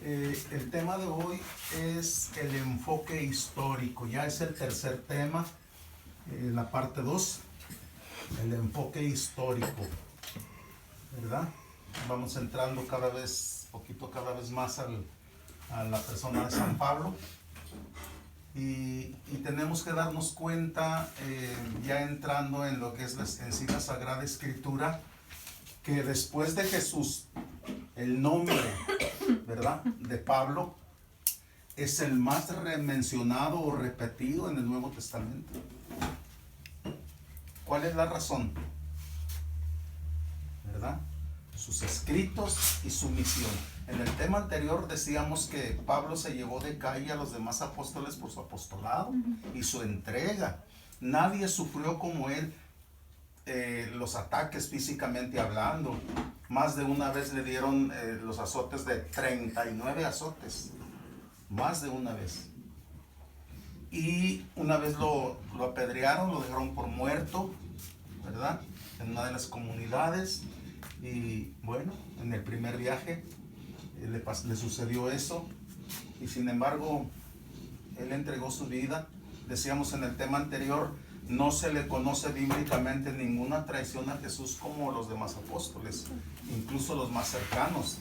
El tema de hoy es el enfoque histórico. Ya es el tercer tema, la parte 2, el enfoque histórico, ¿verdad? Vamos entrando cada vez más a la persona de San Pablo. Y tenemos que darnos cuenta, ya entrando en lo que es en sí la Sagrada Escritura, que después de Jesús, el nombre, ¿verdad?, de Pablo es el más mencionado o repetido en el Nuevo Testamento. ¿Cuál es la razón? ¿Verdad? Sus escritos y su misión. En el tema anterior decíamos que Pablo se llevó de calle a los demás apóstoles por su apostolado y su entrega. Nadie sufrió como él los ataques físicamente hablando. Más de una vez le dieron los azotes de 39 azotes. Más de una vez. Y una vez lo apedrearon, lo dejaron por muerto, ¿verdad?, en una de las comunidades. Y bueno, en el primer viaje le sucedió eso, y sin embargo él entregó su vida. Decíamos en el tema anterior, no se le conoce bíblicamente ninguna traición a Jesús como los demás apóstoles, incluso los más cercanos.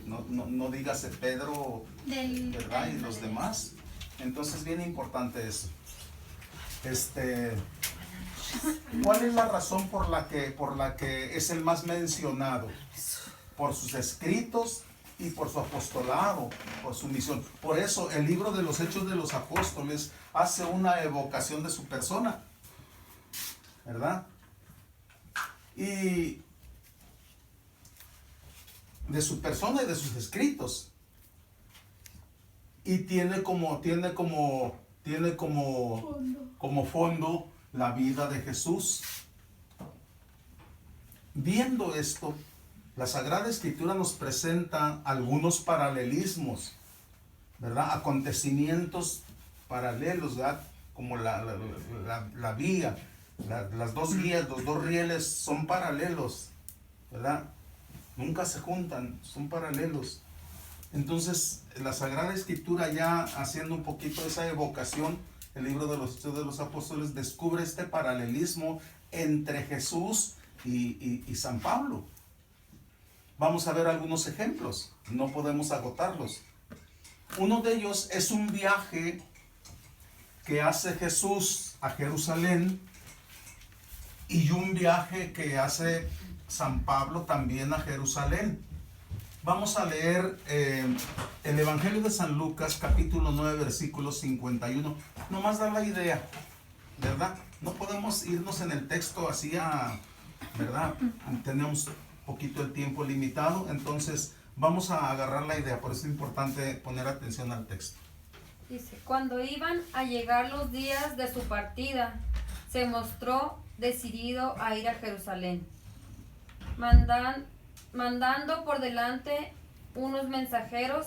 No dígase Pedro, ¿verdad?, y los demás. Entonces, bien importante eso. ¿Cuál es la razón por la que es el más mencionado? Por sus escritos y por su apostolado, por su misión. Por eso el libro de los Hechos de los Apóstoles hace una evocación de su persona, ¿verdad? Y de su persona y de sus escritos. Y tiene como fondo la vida de Jesús. Viendo esto, la Sagrada Escritura nos presenta algunos paralelismos, ¿verdad? Acontecimientos paralelos, ¿verdad? Como la vía, las dos vías, los dos rieles son paralelos, ¿verdad? Nunca se juntan, son paralelos. Entonces, la Sagrada Escritura, ya haciendo un poquito esa evocación, el libro de los Hechos de los Apóstoles descubre este paralelismo entre Jesús y San Pablo. Vamos a ver algunos ejemplos, no podemos agotarlos. Uno de ellos es un viaje que hace Jesús a Jerusalén y un viaje que hace San Pablo también a Jerusalén. Vamos a leer el Evangelio de San Lucas, capítulo 9, versículo 51. Nomás da la idea, ¿verdad? No podemos irnos en el texto así ¿verdad? Tenemos poquito el tiempo limitado, entonces vamos a agarrar la idea. Por eso es importante poner atención al texto. Dice, cuando iban a llegar los días de su partida, se mostró decidido a ir a Jerusalén, mandando por delante unos mensajeros,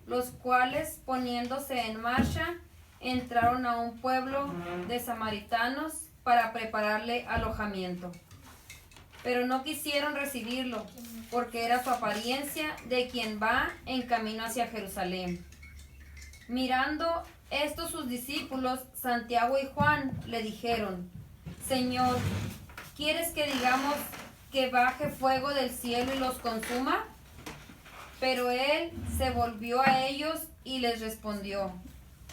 los cuales, poniéndose en marcha, entraron a un pueblo de samaritanos para prepararle alojamiento. Pero no quisieron recibirlo, porque era su apariencia de quien va en camino hacia Jerusalén. Mirando esto sus discípulos, Santiago y Juan, le dijeron, Señor, ¿quieres que digamos que baje fuego del cielo y los consuma? Pero él se volvió a ellos y les respondió,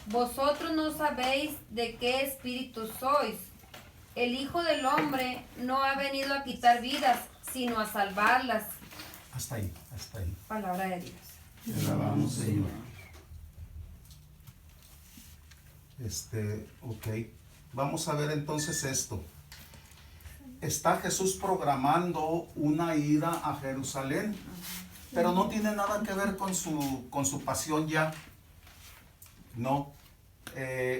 vosotros no sabéis de qué espíritu sois. El Hijo del Hombre no ha venido a quitar vidas, sino a salvarlas. Hasta ahí. Palabra de Dios. Te alabamos, Señor. Ok. Vamos a ver entonces esto. Está Jesús programando una ida a Jerusalén, pero no tiene nada que ver con su pasión ya. No.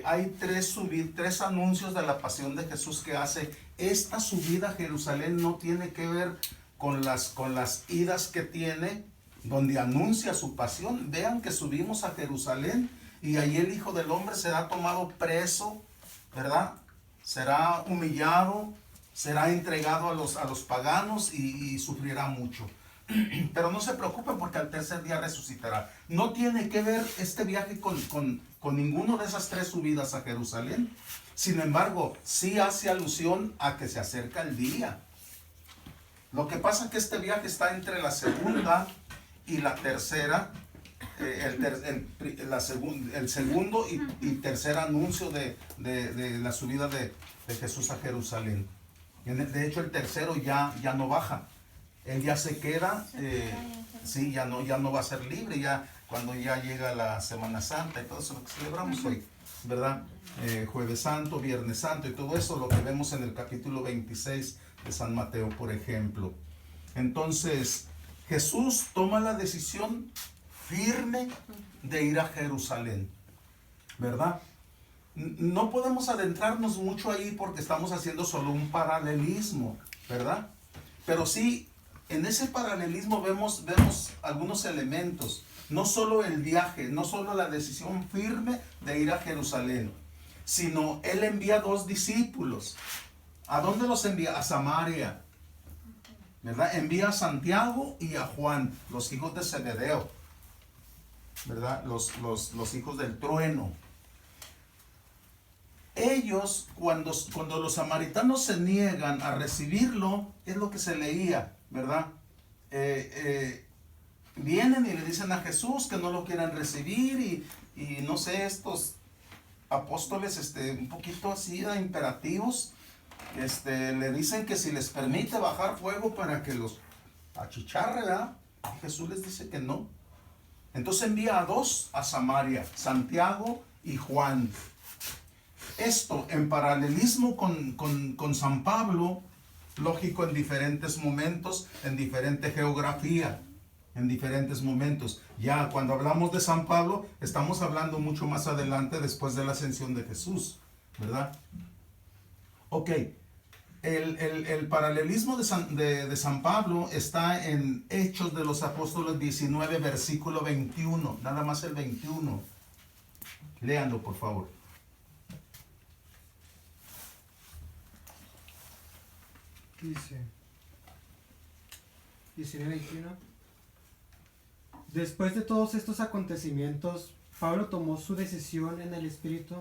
Hay tres anuncios de la pasión de Jesús que hace. Esta subida a Jerusalén no tiene que ver con las idas que tiene, donde anuncia su pasión. Vean que subimos a Jerusalén y ahí el Hijo del Hombre será tomado preso, ¿verdad? Será humillado, será entregado a los paganos y sufrirá mucho. pero no se preocupen porque al tercer día resucitará. No tiene que ver este viaje con ninguno de esas tres subidas a Jerusalén. Sin embargo, sí hace alusión a que se acerca el día. Lo que pasa es que este viaje está entre la segunda y la tercera, el segundo y tercer anuncio de la subida de Jesús a Jerusalén. De hecho, el tercero ya no baja. Él ya se queda, sí, ya no va a ser libre, ya cuando ya llega la Semana Santa y todo eso lo que celebramos hoy, ¿verdad? Jueves Santo, Viernes Santo y todo eso, lo que vemos en el capítulo 26 de San Mateo, por ejemplo. Entonces, Jesús toma la decisión firme de ir a Jerusalén, ¿verdad? No podemos adentrarnos mucho ahí porque estamos haciendo solo un paralelismo, ¿verdad? Pero sí, en ese paralelismo vemos algunos elementos. No solo el viaje, no solo la decisión firme de ir a Jerusalén, sino Él envía 2 discípulos. ¿A dónde los envía? A Samaria, ¿verdad? Envía a Santiago y a Juan, los hijos de Zebedeo, ¿verdad? Los hijos del trueno. Ellos, cuando los samaritanos se niegan a recibirlo, es lo que se leía, ¿verdad? Vienen y le dicen a Jesús que no lo quieren recibir y no sé, estos apóstoles un poquito así imperativos, le dicen que si les permite bajar fuego para que los achicharre, ¿verdad? Jesús les dice que no. Entonces envía a 2 a Samaria, Santiago y Juan. Esto en paralelismo con San Pablo, lógico, en diferentes momentos, en diferente geografía, en diferentes momentos. Ya cuando hablamos de San Pablo, estamos hablando mucho más adelante, después de la ascensión de Jesús, ¿verdad? Ok, el paralelismo de San Pablo está en Hechos de los Apóstoles 19, versículo 21, nada más el 21. Léanlo, por favor. Dice 19:21. Después de todos estos acontecimientos, Pablo tomó su decisión en el Espíritu,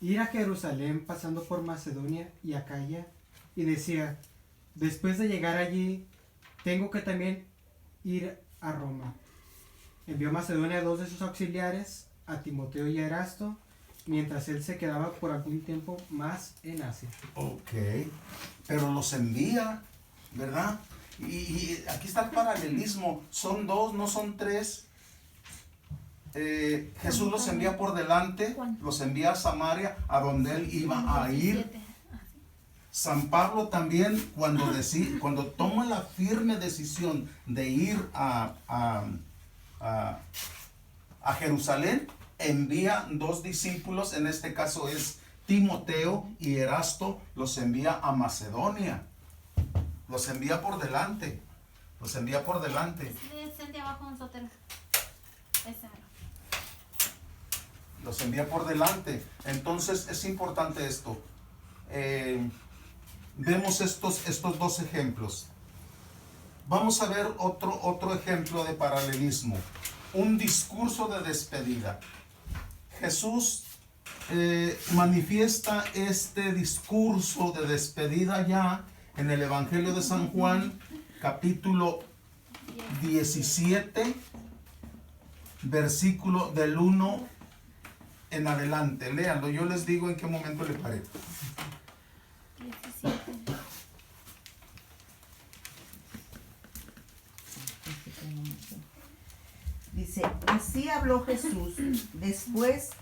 ir a Jerusalén pasando por Macedonia y Acaya, y decía, después de llegar allí, tengo que también ir a Roma. Envió a Macedonia a 2 de sus auxiliares, a Timoteo y a Erasto, mientras él se quedaba por algún tiempo más en Asia. Ok, pero los envía, ¿verdad? Y aquí está el paralelismo, son 2, no son 3. Jesús los envía por delante, los envía a Samaria, a donde él iba a ir. San Pablo también, cuando toma la firme decisión de ir a Jerusalén, envía 2 discípulos, en este caso es Timoteo y Erasto, los envía a Macedonia. Los envía por delante. Los envía por delante. Los envía por delante. Entonces es importante esto. Vemos estos 2 ejemplos. Vamos a ver otro ejemplo de paralelismo. Un discurso de despedida. Jesús manifiesta este discurso de despedida ya en el Evangelio de San Juan, capítulo 17, versículo del 1 en adelante. Léanlo, yo les digo en qué momento le paré. 17. Dice, así habló Jesús. Después,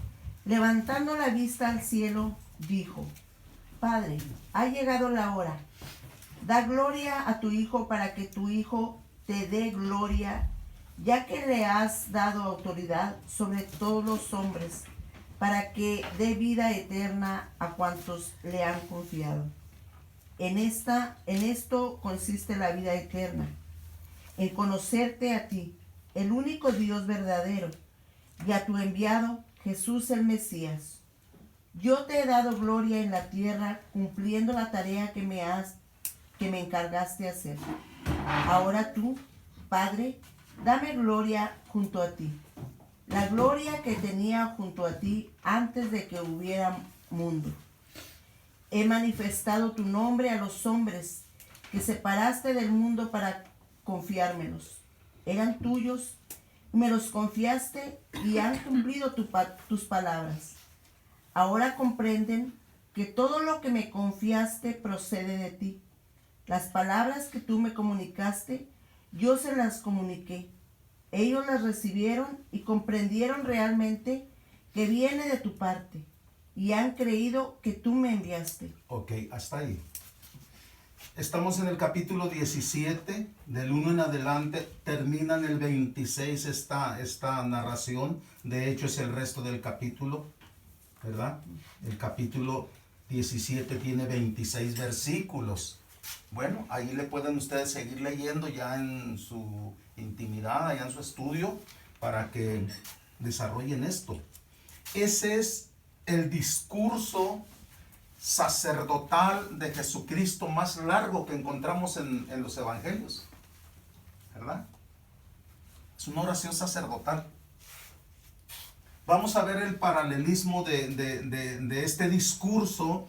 levantando la vista al cielo, dijo, Padre, ha llegado la hora. Da gloria a tu Hijo para que tu Hijo te dé gloria, ya que le has dado autoridad sobre todos los hombres, para que dé vida eterna a cuantos le han confiado. En esto consiste la vida eterna, en conocerte a ti, el único Dios verdadero, y a tu enviado, Jesús el Mesías. Yo te he dado gloria en la tierra, cumpliendo la tarea que me encargaste hacer. Ahora tú, Padre, dame gloria junto a ti, la gloria que tenía junto a ti antes de que hubiera mundo. He manifestado tu nombre a los hombres que separaste del mundo para confiármelos. Eran tuyos, me los confiaste y han cumplido tus palabras. Ahora comprenden que todo lo que me confiaste procede de ti. Las palabras que tú me comunicaste, yo se las comuniqué. Ellos las recibieron y comprendieron realmente que viene de tu parte y han creído que tú me enviaste. Ok, hasta ahí. Estamos en el capítulo 17, del 1 en adelante, termina en el 26 esta narración. De hecho, es el resto del capítulo, ¿verdad? El capítulo 17 tiene 26 versículos. Bueno, ahí le pueden ustedes seguir leyendo ya en su intimidad, allá en su estudio, para que desarrollen esto. Ese es el discurso sacerdotal de Jesucristo más largo que encontramos en los evangelios, ¿verdad? Es una oración sacerdotal. Vamos a ver el paralelismo de este discurso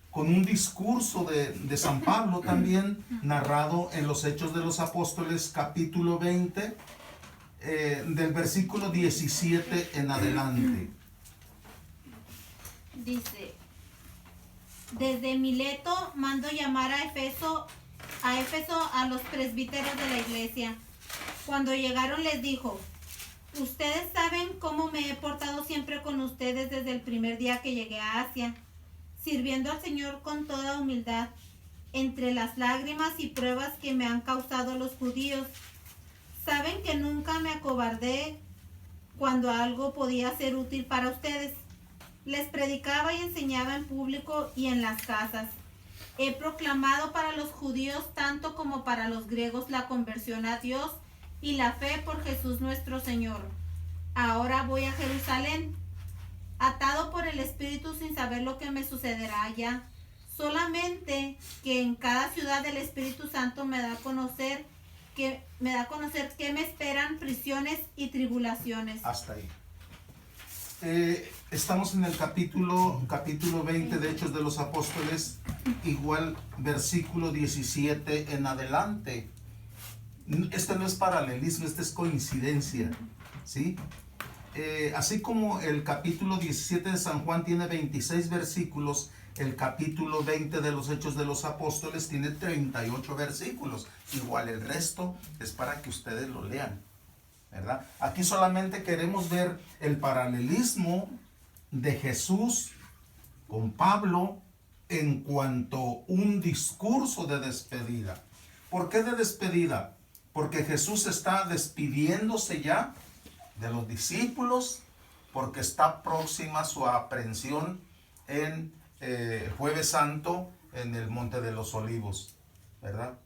con un discurso de San Pablo también narrado en los Hechos de los Apóstoles, capítulo 20, del versículo 17 en adelante. Dice: desde Mileto mando llamar a Éfeso a los presbíteros de la iglesia. Cuando llegaron les dijo: ustedes saben cómo me he portado siempre con ustedes desde el primer día que llegué a Asia, sirviendo al Señor con toda humildad, entre las lágrimas y pruebas que me han causado los judíos. Saben que nunca me acobardé cuando algo podía ser útil para ustedes. Les predicaba y enseñaba en público y en las casas. He proclamado para los judíos tanto como para los griegos la conversión a Dios y la fe por Jesús nuestro Señor. Ahora voy a Jerusalén, atado por el Espíritu sin saber lo que me sucederá allá. Solamente que en cada ciudad el Espíritu Santo me da a conocer que me esperan prisiones y tribulaciones. Hasta ahí. Estamos en el capítulo 20 de Hechos de los Apóstoles, igual versículo 17 en adelante. Este no es paralelismo, este es coincidencia, ¿sí? Así como el capítulo 17 de San Juan tiene 26 versículos, el capítulo 20 de los Hechos de los Apóstoles tiene 38 versículos. Igual el resto es para que ustedes lo lean, ¿verdad? Aquí solamente queremos ver el paralelismo de Jesús con Pablo en cuanto a un discurso de despedida. ¿Por qué de despedida? Porque Jesús está despidiéndose ya de los discípulos, porque está próxima su aprehensión en Jueves Santo en el Monte de los Olivos, ¿verdad?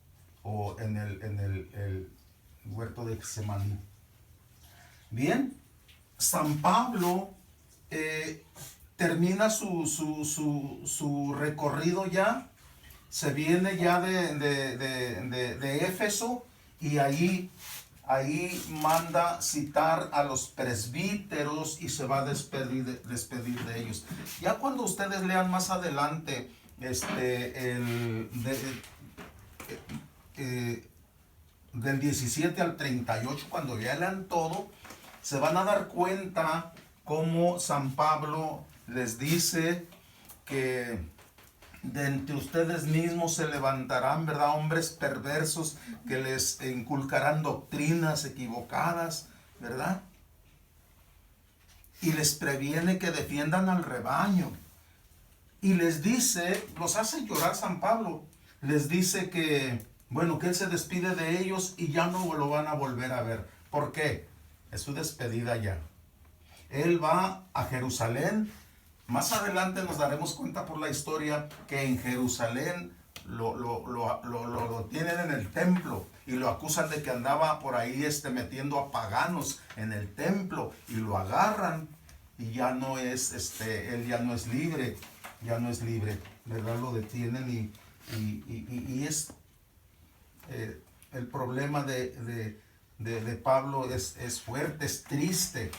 O en el huerto de Getsemaní. Bien, San Pablo termina su recorrido ya, se viene ya de Éfeso y ahí manda citar a los presbíteros y se va a despedir de ellos. Ya cuando ustedes lean más adelante del 17 al 38, cuando ya lean todo, se van a dar cuenta cómo San Pablo les dice que de entre ustedes mismos se levantarán, ¿verdad?, hombres perversos que les inculcarán doctrinas equivocadas, ¿verdad? Y les previene que defiendan al rebaño. Y les dice, los hace llorar San Pablo, les dice que, bueno, que él se despide de ellos y ya no lo van a volver a ver. ¿Por qué? Es su despedida ya. Él va a Jerusalén. Más adelante nos daremos cuenta por la historia que en Jerusalén lo tienen en el templo y lo acusan de que andaba por ahí metiendo a paganos en el templo y lo agarran y ya no es, él ya no es libre, ¿verdad? Lo detienen y es el problema de Pablo es fuerte, es triste.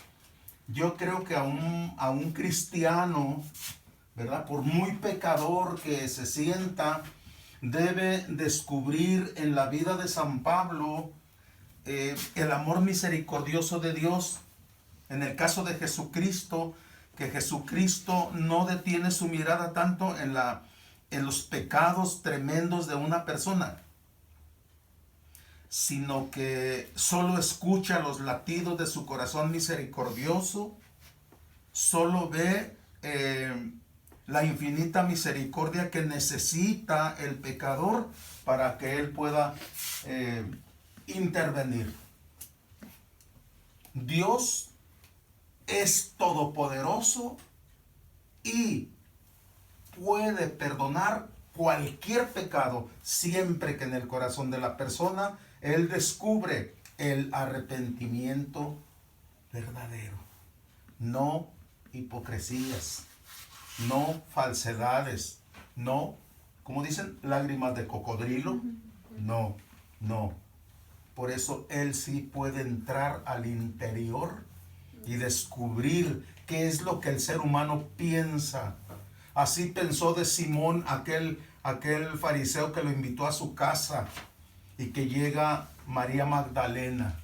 Yo creo que a un cristiano, ¿verdad? Por muy pecador que se sienta, debe descubrir en la vida de San Pablo el amor misericordioso de Dios. En el caso de Jesucristo, que Jesucristo no detiene su mirada tanto en los pecados tremendos de una persona, sino que solo escucha los latidos de su corazón misericordioso, solo ve la infinita misericordia que necesita el pecador para que él pueda intervenir. Dios es todopoderoso y puede perdonar cualquier pecado siempre que en el corazón de la persona él descubre el arrepentimiento verdadero. No hipocresías, no falsedades, no, como dicen, lágrimas de cocodrilo. No, no. Por eso él sí puede entrar al interior y descubrir qué es lo que el ser humano piensa. Así pensó de Simón, aquel fariseo que lo invitó a su casa y que llega María Magdalena,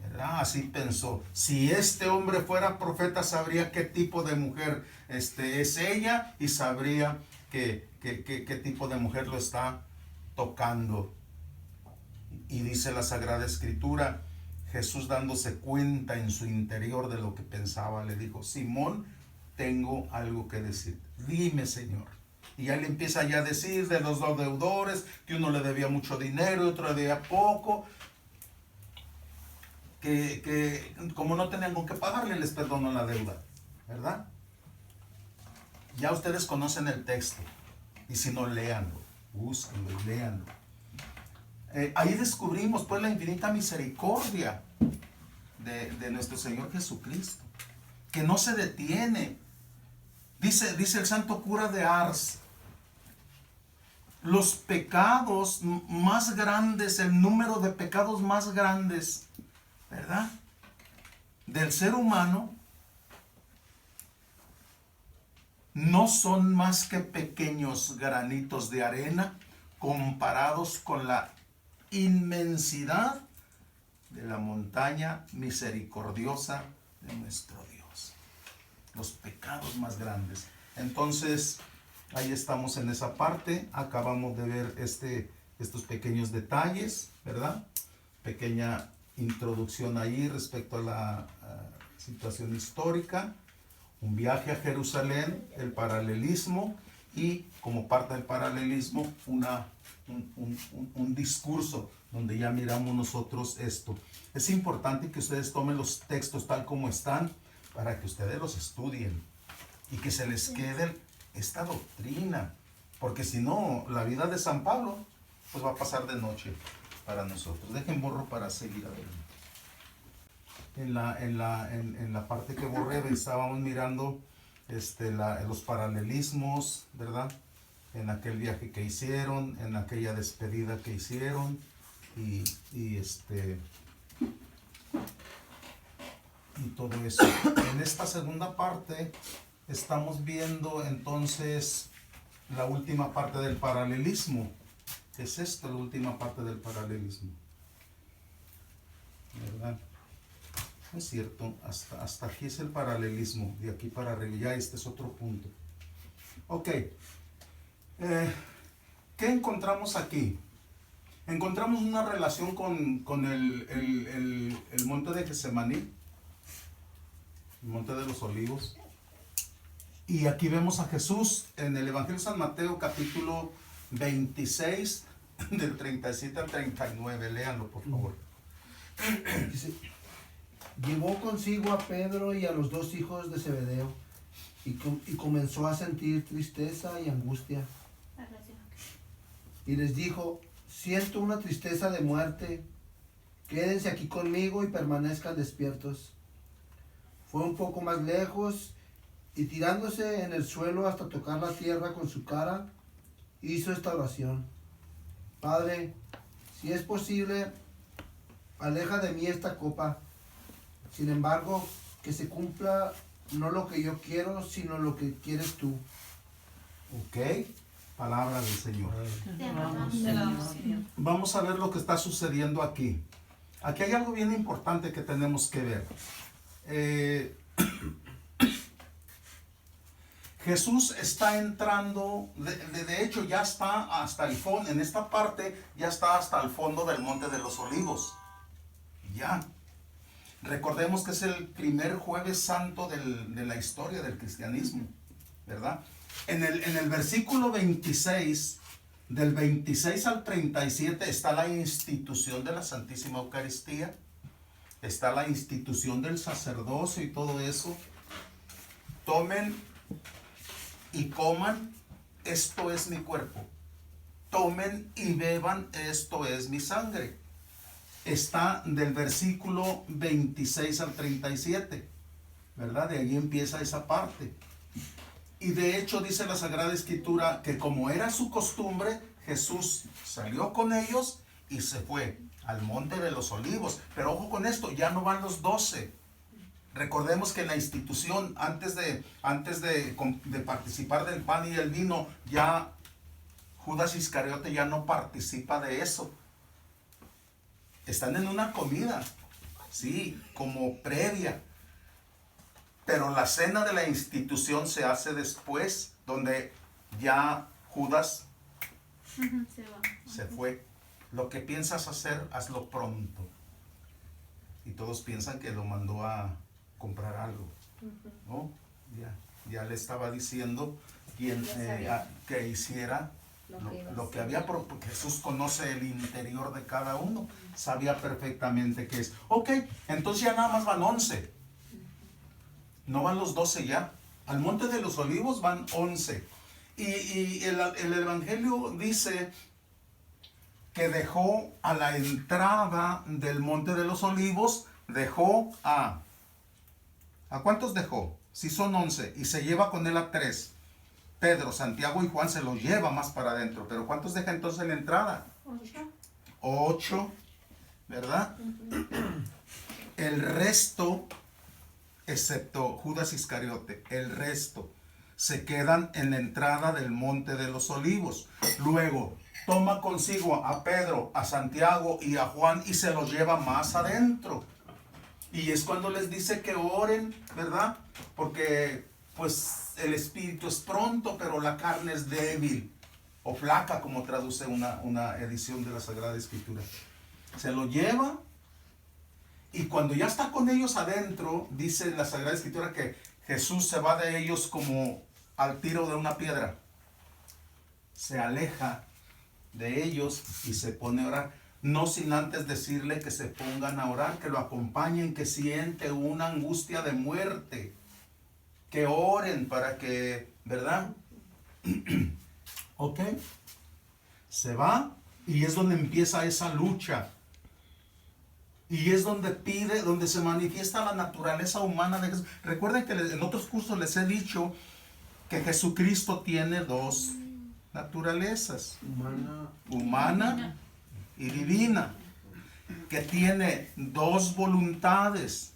¿verdad? Así pensó. Si este hombre fuera profeta, sabría qué tipo de mujer es ella y sabría qué tipo de mujer lo está tocando. Y dice la Sagrada Escritura, Jesús, dándose cuenta en su interior de lo que pensaba, le dijo: Simón, tengo algo que decir. Dime, Señor. Y ya le empieza ya a decir de los dos deudores, que uno le debía mucho dinero y otro le debía poco, que como no tenían con qué pagarle, les perdonó la deuda, ¿verdad? Ya ustedes conocen el texto, y si no, léanlo, búsquenlo y léanlo. Ahí descubrimos pues la infinita misericordia de nuestro Señor Jesucristo, que no se detiene. Dice el santo cura de Ars, los pecados más grandes, el número de pecados más grandes, ¿verdad?, del ser humano, no son más que pequeños granitos de arena comparados con la inmensidad de la montaña misericordiosa de nuestro Dios. Los pecados más grandes. Entonces, ahí estamos en esa parte. Acabamos de ver estos pequeños detalles, ¿verdad? Pequeña introducción ahí respecto a la situación histórica. Un viaje a Jerusalén, el paralelismo, y como parte del paralelismo, un discurso donde ya miramos nosotros esto. Es importante que ustedes tomen los textos tal como están para que ustedes los estudien y que se les quede esta doctrina, porque si no, la vida de San Pablo pues va a pasar de noche para nosotros. Dejen borro para seguir adelante. En la parte que borré estábamos mirando los paralelismos, ¿verdad? En aquel viaje que hicieron, en aquella despedida que hicieron, y todo eso. En esta segunda parte estamos viendo entonces la última parte del paralelismo. ¿Qué es esto, la última parte del paralelismo? ¿Verdad? No es cierto, hasta aquí es el paralelismo, de aquí para arriba, ya este es otro punto. Ok, ¿qué encontramos aquí? Encontramos una relación con el monte de Getsemaní, el monte de los olivos. Y aquí vemos a Jesús en el Evangelio de San Mateo, capítulo 26, del 37 al 39. Léanlo, por favor. Dice: llevó consigo a Pedro y a los dos hijos de Zebedeo y comenzó a sentir tristeza y angustia. Y les dijo: siento una tristeza de muerte, quédense aquí conmigo y permanezcan despiertos. Fue un poco más lejos y tirándose en el suelo hasta tocar la tierra con su cara, hizo esta oración: Padre, Si es posible, aleja de mí esta copa. Sin embargo, que se cumpla no lo que yo quiero, sino lo que quieres tú. Ok, palabra del Señor. Te amamos. Vamos a ver lo que está sucediendo aquí. Aquí hay algo bien importante que tenemos que ver. Jesús está entrando, de hecho ya está hasta el fondo, en esta parte ya está hasta el fondo del Monte de los Olivos. Ya. Recordemos que es el primer jueves santo de la historia del cristianismo, ¿verdad? En el versículo 26, del 26 al 37 está la institución de la Santísima Eucaristía, está la institución del sacerdocio y todo eso. Tomen y coman, esto es mi cuerpo. Tomen y beban, esto es mi sangre. Está del versículo 26 al 37, ¿verdad? De ahí empieza esa parte. Y de hecho dice la Sagrada Escritura que como era su costumbre, Jesús salió con ellos y se fue al Monte de los Olivos. Pero ojo con esto, ya no van los 12. Recordemos que en la institución, antes de participar del pan y el vino, ya Judas Iscariote ya no participa de eso. Están en una comida, sí, como previa. Pero la cena de la institución se hace después, donde ya Judas se fue. Lo que piensas hacer, hazlo pronto. Y todos piensan que lo mandó a comprar algo, ¿no? Ya le estaba diciendo que hiciera lo que había, porque Jesús conoce el interior de cada uno, sabía perfectamente qué es. Ok, entonces ya nada más van 11, no van los 12 ya. Al Monte de los Olivos van 11. Y el Evangelio dice que dejó a la entrada del Monte de los Olivos, dejó ¿a cuántos dejó? Si son 11, y se lleva con él a 3. Pedro, Santiago y Juan se los lleva más para adentro. Pero ¿cuántos deja entonces en la entrada? 8, ¿verdad? El resto, excepto Judas Iscariote, el resto se quedan en la entrada del Monte de los Olivos. Luego toma consigo a Pedro, a Santiago y a Juan y se los lleva más adentro. Y es cuando les dice que oren, ¿verdad? Porque pues el espíritu es pronto, pero la carne es débil o flaca, como traduce una edición de la Sagrada Escritura. Se lo lleva y cuando ya está con ellos adentro, dice la Sagrada Escritura que Jesús se va de ellos como al tiro de una piedra. Se aleja de ellos y se pone a orar. No sin antes decirle que se pongan a orar, que lo acompañen, que siente una angustia de muerte. Que oren para que, ¿verdad? Ok. Se va y es donde empieza esa lucha. Y es donde donde se manifiesta la naturaleza humana de Jesús. Recuerden que en otros cursos les he dicho que Jesucristo tiene 2 naturalezas. Humana y divina. Que tiene 2 voluntades.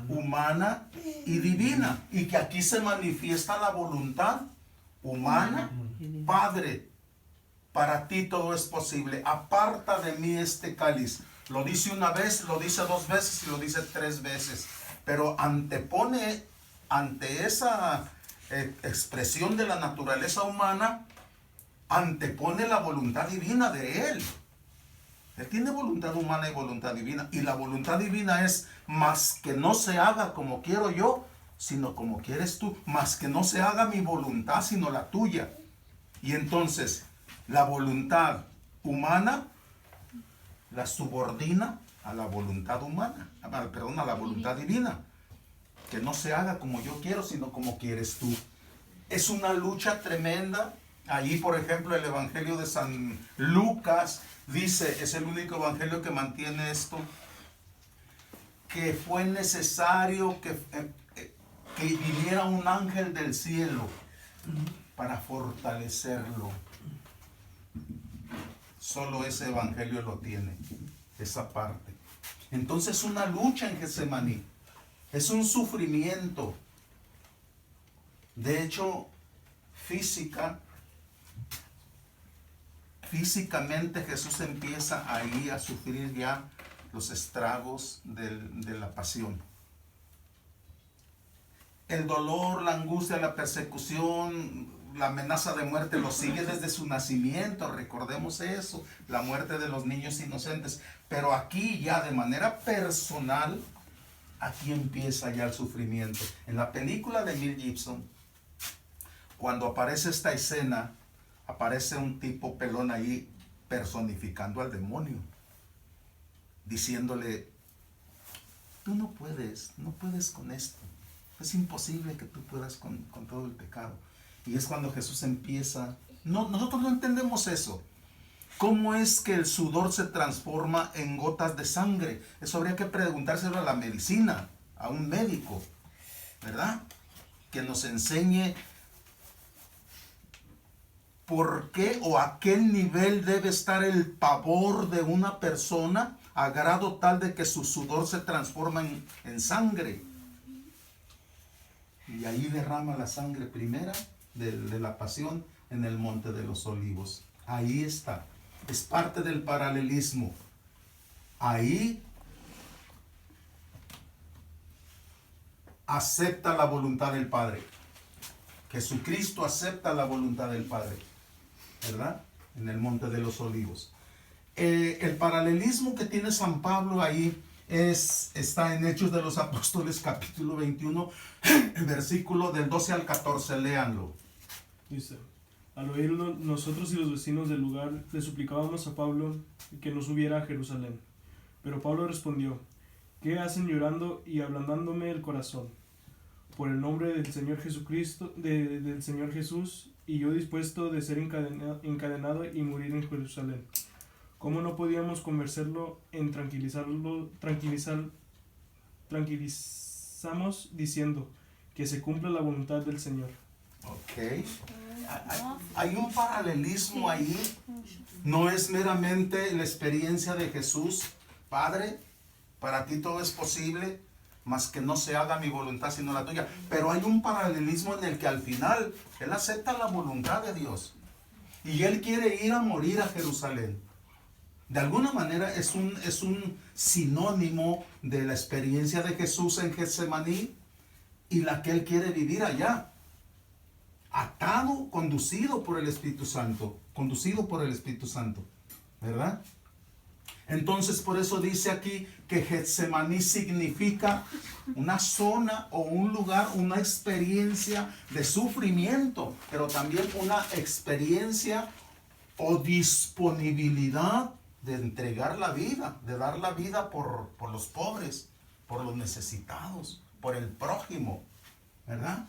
Humana y divina, y que aquí se manifiesta la voluntad humana. Padre, para ti todo es posible, aparta de mí este cáliz. Lo dice una vez, lo dice 2 veces y lo dice 3 veces, pero antepone ante esa expresión de la naturaleza humana, antepone la voluntad divina de él. Él tiene voluntad humana y voluntad divina. Y la voluntad divina es más que no se haga como quiero yo, sino como quieres tú. Más que no se haga mi voluntad, sino la tuya. Y entonces, la voluntad humana la subordina a la voluntad humana. Perdón, a la voluntad divina. Que no se haga como yo quiero, sino como quieres tú. Es una lucha tremenda. Allí, por ejemplo, el Evangelio de San Lucas dice, es el único evangelio que mantiene esto, que fue necesario que viniera un ángel del cielo para fortalecerlo. Solo ese evangelio lo tiene, esa parte. Entonces una lucha en Getsemaní, es un sufrimiento. De hecho, físicamente Jesús empieza ahí a sufrir ya los estragos de la pasión. El dolor, la angustia, la persecución, la amenaza de muerte lo sigue desde su nacimiento, recordemos eso, la muerte de los niños inocentes. Pero aquí ya de manera personal, aquí empieza ya el sufrimiento. En la película de Mel Gibson, cuando aparece esta escena, aparece un tipo pelón ahí personificando al demonio, diciéndole, tú no puedes con esto. Es imposible que tú puedas con todo el pecado. Y es cuando Jesús empieza. Nosotros no entendemos eso. ¿Cómo es que el sudor se transforma en gotas de sangre? Eso habría que preguntárselo a la medicina, a un médico, ¿verdad? Que nos enseñe por qué o a qué nivel debe estar el pavor de una persona a grado tal de que su sudor se transforma en sangre. Y ahí derrama la sangre primera de la pasión en el Monte de los Olivos. Ahí está. Es parte del paralelismo. Ahí acepta la voluntad del Padre. Jesucristo acepta la voluntad del Padre, ¿verdad? En el Monte de los Olivos. El paralelismo que tiene San Pablo ahí está en Hechos de los Apóstoles capítulo 21, versículo del 12 al 14, léanlo. Dice, al oírlo, nosotros y los vecinos del lugar le suplicábamos a Pablo que no subiera a Jerusalén. Pero Pablo respondió, ¿qué hacen llorando y ablandándome el corazón? Por el nombre del Señor Jesucristo, del Señor Jesús, y yo dispuesto de ser encadenado y morir en Jerusalén. ¿Cómo no podíamos convencerlo en tranquilizamos diciendo que se cumpla la voluntad del Señor? Ok. Hay un paralelismo ahí. No es meramente la experiencia de Jesús. Padre, para ti todo es posible, mas que no se haga mi voluntad sino la tuya. Pero hay un paralelismo en el que al final Él acepta la voluntad de Dios. Y Él quiere ir a morir a Jerusalén. De alguna manera es un sinónimo de la experiencia de Jesús en Getsemaní y la que Él quiere vivir allá. Atado, conducido por el Espíritu Santo, ¿verdad? Entonces por eso dice aquí que Getsemaní significa una zona o un lugar, una experiencia de sufrimiento, pero también una experiencia o disponibilidad de entregar la vida, de dar la vida por los pobres, por los necesitados, por el prójimo, ¿verdad?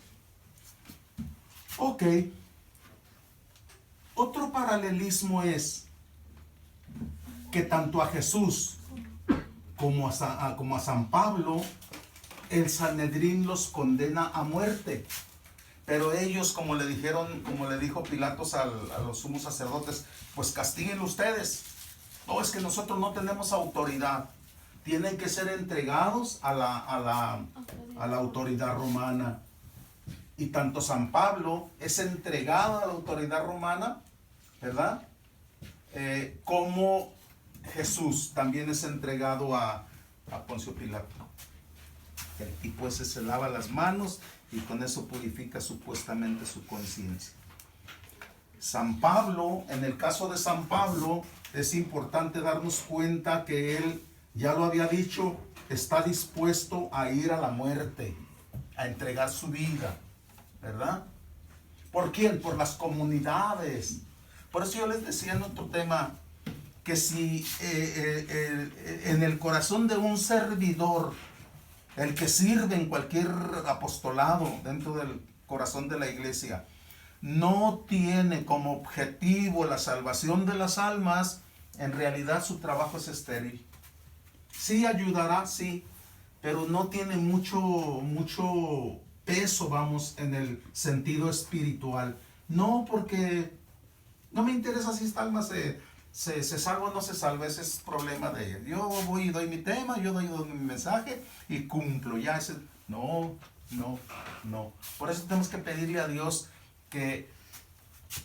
Ok. Otro paralelismo es que tanto a Jesús como a San Pablo, el Sanedrín los condena a muerte. Pero ellos, como le dijo Pilatos a los sumos sacerdotes, pues castiguen ustedes. No, es que nosotros no tenemos autoridad. Tienen que ser entregados a la autoridad romana. Y tanto San Pablo es entregado a la autoridad romana, ¿verdad? Como Jesús también es entregado a Poncio Pilato. El tipo ese se lava las manos y con eso purifica supuestamente su conciencia. San Pablo, en el caso de San Pablo, es importante darnos cuenta que él, ya lo había dicho, está dispuesto a ir a la muerte, a entregar su vida, ¿verdad? ¿Por quién? Por las comunidades. Por eso yo les decía en otro tema, que si en el corazón de un servidor, el que sirve en cualquier apostolado dentro del corazón de la iglesia, no tiene como objetivo la salvación de las almas, en realidad su trabajo es estéril. Sí ayudará, sí, pero no tiene mucho peso, vamos, en el sentido espiritual. No, porque no me interesa si esta alma se salva o no se salva, ese es problema de ella. Yo voy y doy mi tema, yo doy mi mensaje y cumplo. Ya ese, no. Por eso tenemos que pedirle a Dios que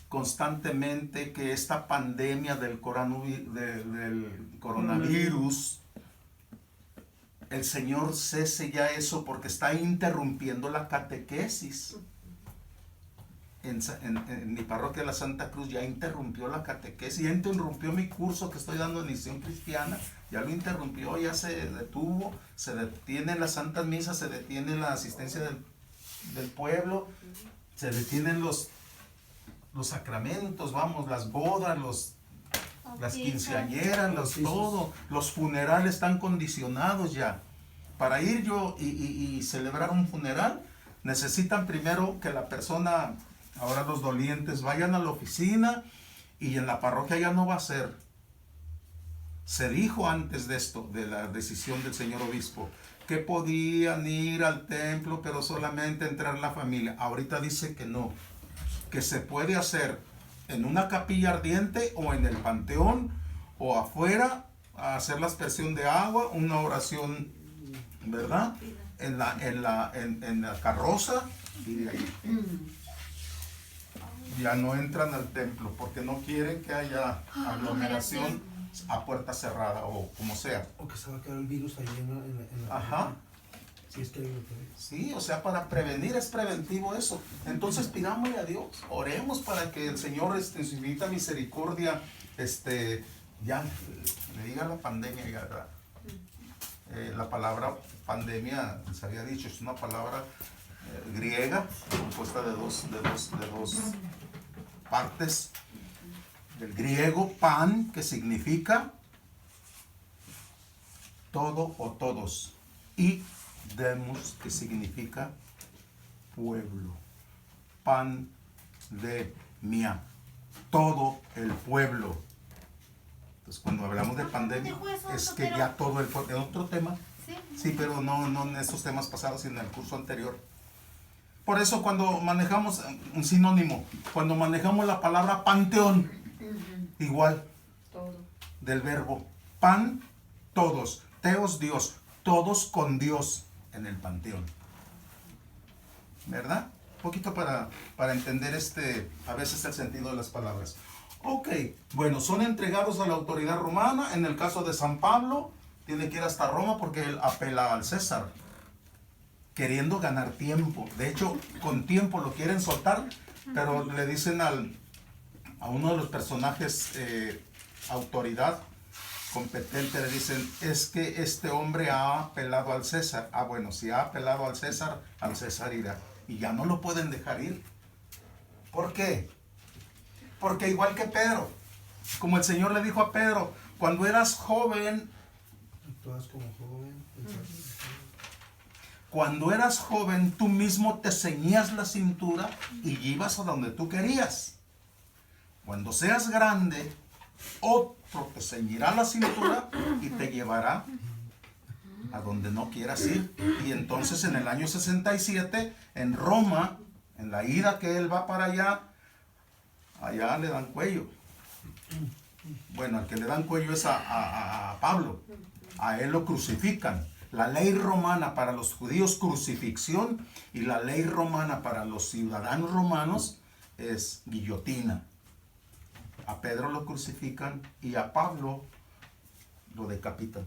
constantemente, que esta pandemia del coronavirus, el Señor cese ya eso, porque está interrumpiendo la catequesis. En mi parroquia de la Santa Cruz ya interrumpió la catequesis, ya interrumpió mi curso que estoy dando de misión cristiana, ya lo interrumpió, ya se detuvo, se detienen las santas misas, se detiene la asistencia del pueblo, se detienen los sacramentos, vamos, las bodas, las quinceañeras, todo, los funerales están condicionados ya. Para ir yo y celebrar un funeral, necesitan primero que la persona, ahora los dolientes, vayan a la oficina, y en la parroquia ya no va a ser. Se dijo antes de esto, de la decisión del señor obispo, que podían ir al templo, pero solamente entrar la familia. Ahorita dice que no, que se puede hacer en una capilla ardiente o en el panteón o afuera, a hacer la aspersión de agua, una oración, ¿verdad? En la carroza, y de ahí ya no entran al templo porque no quieren que haya aglomeración a puerta cerrada o como sea. O que se va a quedar el virus ahí en la Ajá. Si es que hay uno por ahí. Sí, o sea, para prevenir, es preventivo eso. Entonces pidámosle a Dios, oremos para que el Señor, en su infinita misericordia, ya le diga la pandemia, ya, ¿verdad? La palabra pandemia, les había dicho, es una palabra griega, compuesta de dos partes. Del griego, pan, que significa todo o todos, y demos, que significa pueblo. Pandemia, todo el pueblo. Entonces, cuando hablamos de pandemia, es que ya todo el pueblo. ¿En otro tema? Sí, pero no en estos temas pasados, sino en el curso anterior. Por eso, cuando manejamos un sinónimo, cuando manejamos la palabra panteón, igual, Todo. del verbo pan, todos, teos, Dios, todos con Dios en el panteón, ¿verdad? Un poquito para entender a veces el sentido de las palabras. Ok, bueno, son entregados a la autoridad romana. En el caso de San Pablo, tiene que ir hasta Roma porque él apela al César, queriendo ganar tiempo. De hecho, con tiempo lo quieren soltar, pero le dicen a uno de los personajes, autoridad competente, le dicen, es que este hombre ha apelado al César. Ah, bueno, si ha apelado al César irá. Y ya no lo pueden dejar ir. ¿Por qué? Porque igual que Pedro, como el Señor le dijo a Pedro, cuando eras joven, Actúas como joven. cuando eras joven, tú mismo te ceñías la cintura y ibas a donde tú querías. Cuando seas grande, otro te ceñirá la cintura y te llevará a donde no quieras ir. Y entonces en el año 67, en Roma, en la ida que él va para allá le dan cuello. Bueno, al que le dan cuello es a Pablo. A él lo crucifican. La ley romana para los judíos, crucifixión, y la ley romana para los ciudadanos romanos es guillotina. A Pedro lo crucifican y a Pablo lo decapitan.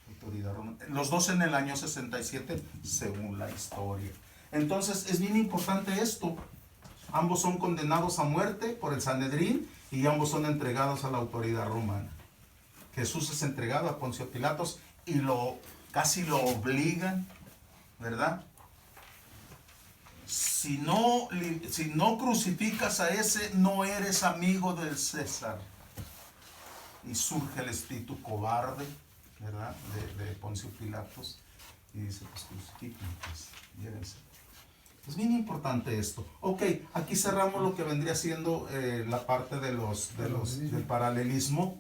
Autoridad romana. Los dos en el año 67, según la historia. Entonces es bien importante esto. Ambos son condenados a muerte por el Sanedrín y ambos son entregados a la autoridad romana. Jesús es entregado a Poncio Pilatos y casi lo obligan, ¿verdad? Si no crucificas a ese, no eres amigo del César. Y surge el espíritu cobarde, ¿verdad? De Poncio Pilatos. Y dice, pues crucifiquen, pues, llévense. Es bien importante esto. Ok, aquí cerramos lo que vendría siendo la parte del paralelismo.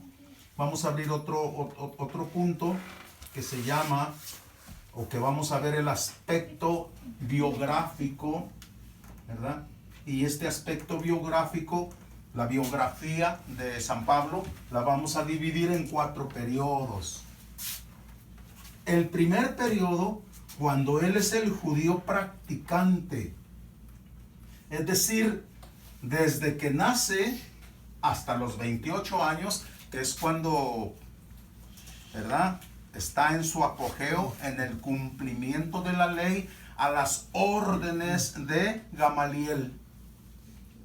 Vamos a abrir otro punto que se llama, o que vamos a ver el aspecto biográfico, ¿verdad? Y este aspecto biográfico la biografía de San Pablo la vamos a dividir en 4 periodos. El primer periodo, cuando él es el judío practicante, es decir, desde que nace hasta los 28 años, que es cuando, ¿verdad?, está en su apogeo, en el cumplimiento de la ley, a las órdenes de Gamaliel,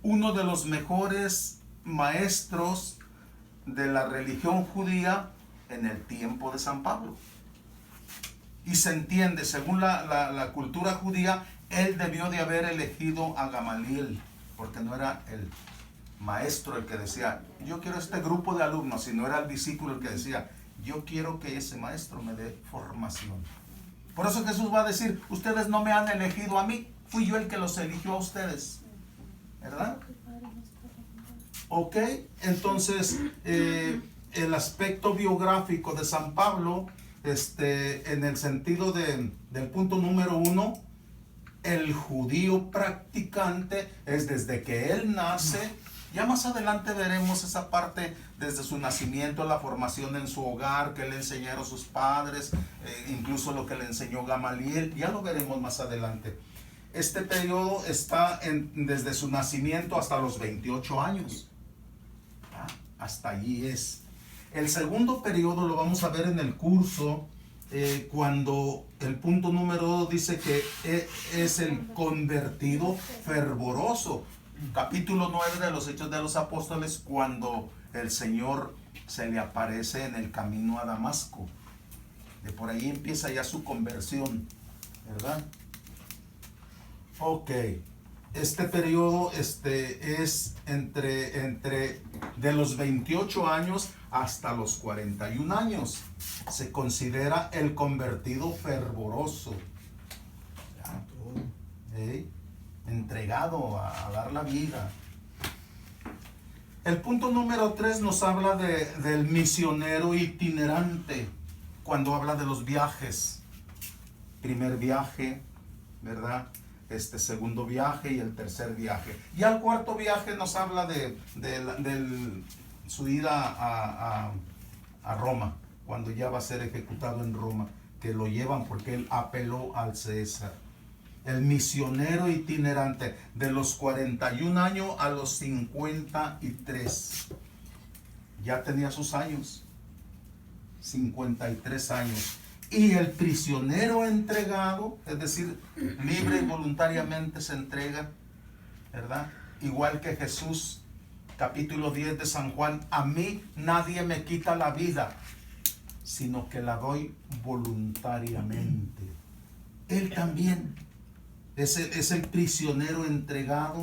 uno de los mejores maestros de la religión judía en el tiempo de San Pablo. Y se entiende, según la cultura judía, él debió de haber elegido a Gamaliel, porque no era el maestro el que decía, yo quiero este grupo de alumnos, sino era el discípulo el que decía, yo quiero que ese maestro me dé formación. Por eso Jesús va a decir, ustedes no me han elegido a mí, fui yo el que los eligió a ustedes. ¿Verdad? Ok, entonces el aspecto biográfico de San Pablo, en el sentido del punto número 1, el judío practicante es desde que él nace. Ya más adelante veremos esa parte desde su nacimiento, la formación en su hogar, que le enseñaron sus padres, incluso lo que le enseñó Gamaliel, ya lo veremos más adelante. Este periodo está desde su nacimiento hasta los 28 años. Hasta allí es. El segundo periodo lo vamos a ver en el curso, cuando el punto número 2 dice que es el convertido fervoroso. Capítulo 9 de los Hechos de los Apóstoles, cuando el Señor se le aparece en el camino a Damasco. De por ahí empieza ya su conversión, ¿verdad? Ok, este periodo es entre de los 28 años hasta los 41 años. Se considera el convertido fervoroso. Entregado a dar la vida. El punto número 3 nos habla del misionero itinerante, cuando habla de los viajes. Primer viaje, ¿verdad? Segundo viaje y el tercer viaje. Y al cuarto viaje nos habla de su ida a Roma, cuando ya va a ser ejecutado en Roma, que lo llevan porque él apeló al César. El misionero itinerante, de los 41 años a los 53. Ya tenía sus años, 53 años. Y el prisionero entregado, es decir, libre y voluntariamente se entrega, ¿verdad? Igual que Jesús, capítulo 10 de San Juan, a mí nadie me quita la vida, sino que la doy voluntariamente. Él también es el prisionero entregado.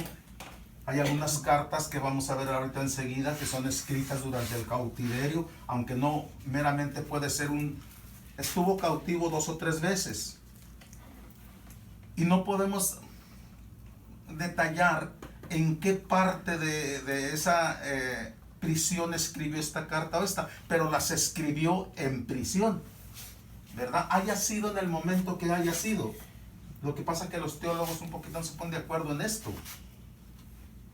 Hay algunas cartas que vamos a ver ahorita enseguida que son escritas durante el cautiverio, aunque no meramente puede ser estuvo cautivo 2 o 3 veces. Y no podemos detallar en qué parte de esa prisión escribió esta carta o esta, pero las escribió en prisión, ¿verdad? Haya sido en el momento que haya sido. Lo que pasa es que los teólogos un poquito no se ponen de acuerdo en esto.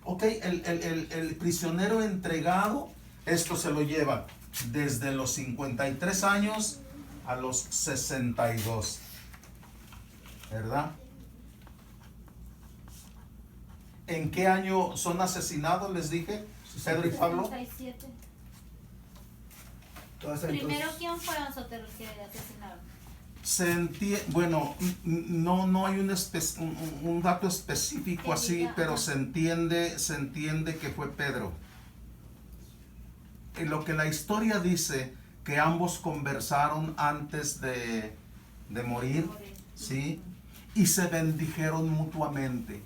Ok, el prisionero entregado, esto se lo lleva desde los 53 años a los 62, ¿verdad? ¿En qué año son asesinados? Les dije, Pedro y Pablo. 67. Entonces, Primero, ¿quién fueron Soteros que asesinaron? Bueno, no hay un dato específico así, pero se entiende que fue Pedro. En lo que la historia dice, que ambos conversaron antes de morir, ¿sí? Y se bendijeron mutuamente.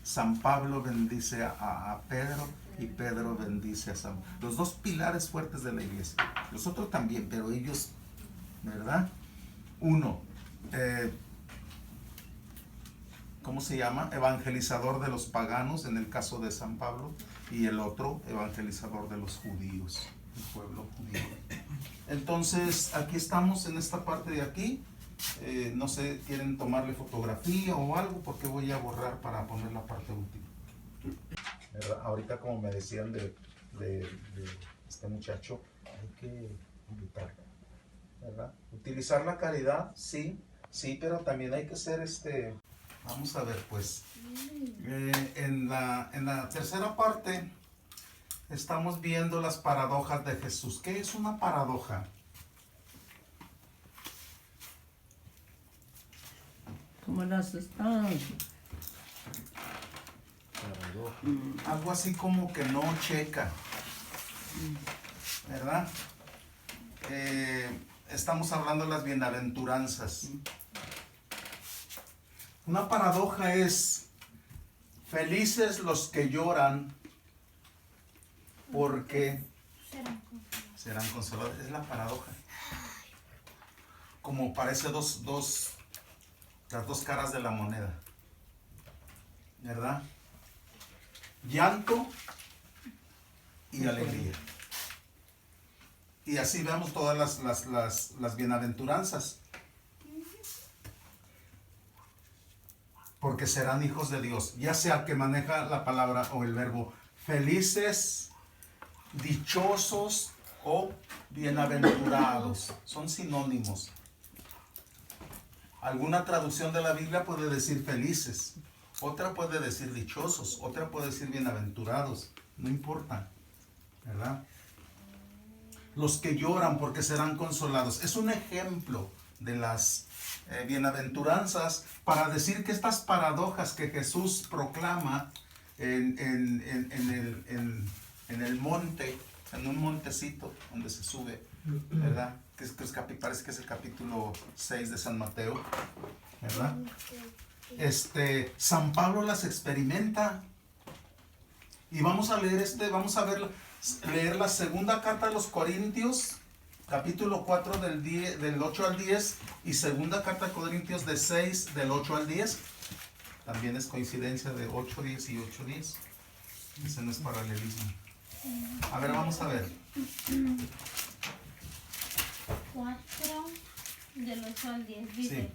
San Pablo bendice a Pedro y Pedro bendice a San Pablo. Los dos pilares fuertes de la iglesia. Los otros también, pero ellos, ¿verdad? Uno, ¿cómo se llama? Evangelizador de los paganos, en el caso de San Pablo, y el otro, evangelizador de los judíos, el pueblo judío. Entonces, aquí estamos en esta parte de aquí. No sé, ¿quieren tomarle fotografía o algo? Porque voy a borrar para poner la parte última. ¿verdad? Ahorita como me decían de este muchacho, hay que invitarlo, ¿verdad? Utilizar la caridad, sí, pero también hay que ser vamos a ver pues, en la tercera parte estamos viendo las paradojas de Jesús. ¿Qué es una paradoja? Como las están. Algo así como que no checa, ¿verdad? Estamos hablando de las bienaventuranzas. Una paradoja es: felices los que lloran porque serán consolados. Es la paradoja. Como parece las dos caras de la moneda, ¿verdad? Llanto y alegría. Y así vemos todas las bienaventuranzas. Porque serán hijos de Dios, ya sea el que maneja la palabra o el verbo felices, dichosos o bienaventurados. Son sinónimos. Alguna traducción de la Biblia puede decir felices, otra puede decir dichosos, otra puede decir bienaventurados, no importa, ¿verdad? Los que lloran porque serán consolados. Es un ejemplo de las bienaventuranzas para decir que estas paradojas que Jesús proclama en el monte, en un montecito donde se sube, ¿verdad? Parece que es el capítulo 6 de San Mateo, ¿verdad? San Pablo las experimenta. Y vamos a leer leer la segunda carta de los Corintios, capítulo 4 del 8 al 10, y segunda carta de Corintios de 6 del 8 al 10. También es coincidencia de 8, 10 y 8, 10. Ese no es paralelismo. A ver, vamos a ver. 4 del 8 al 10 dice: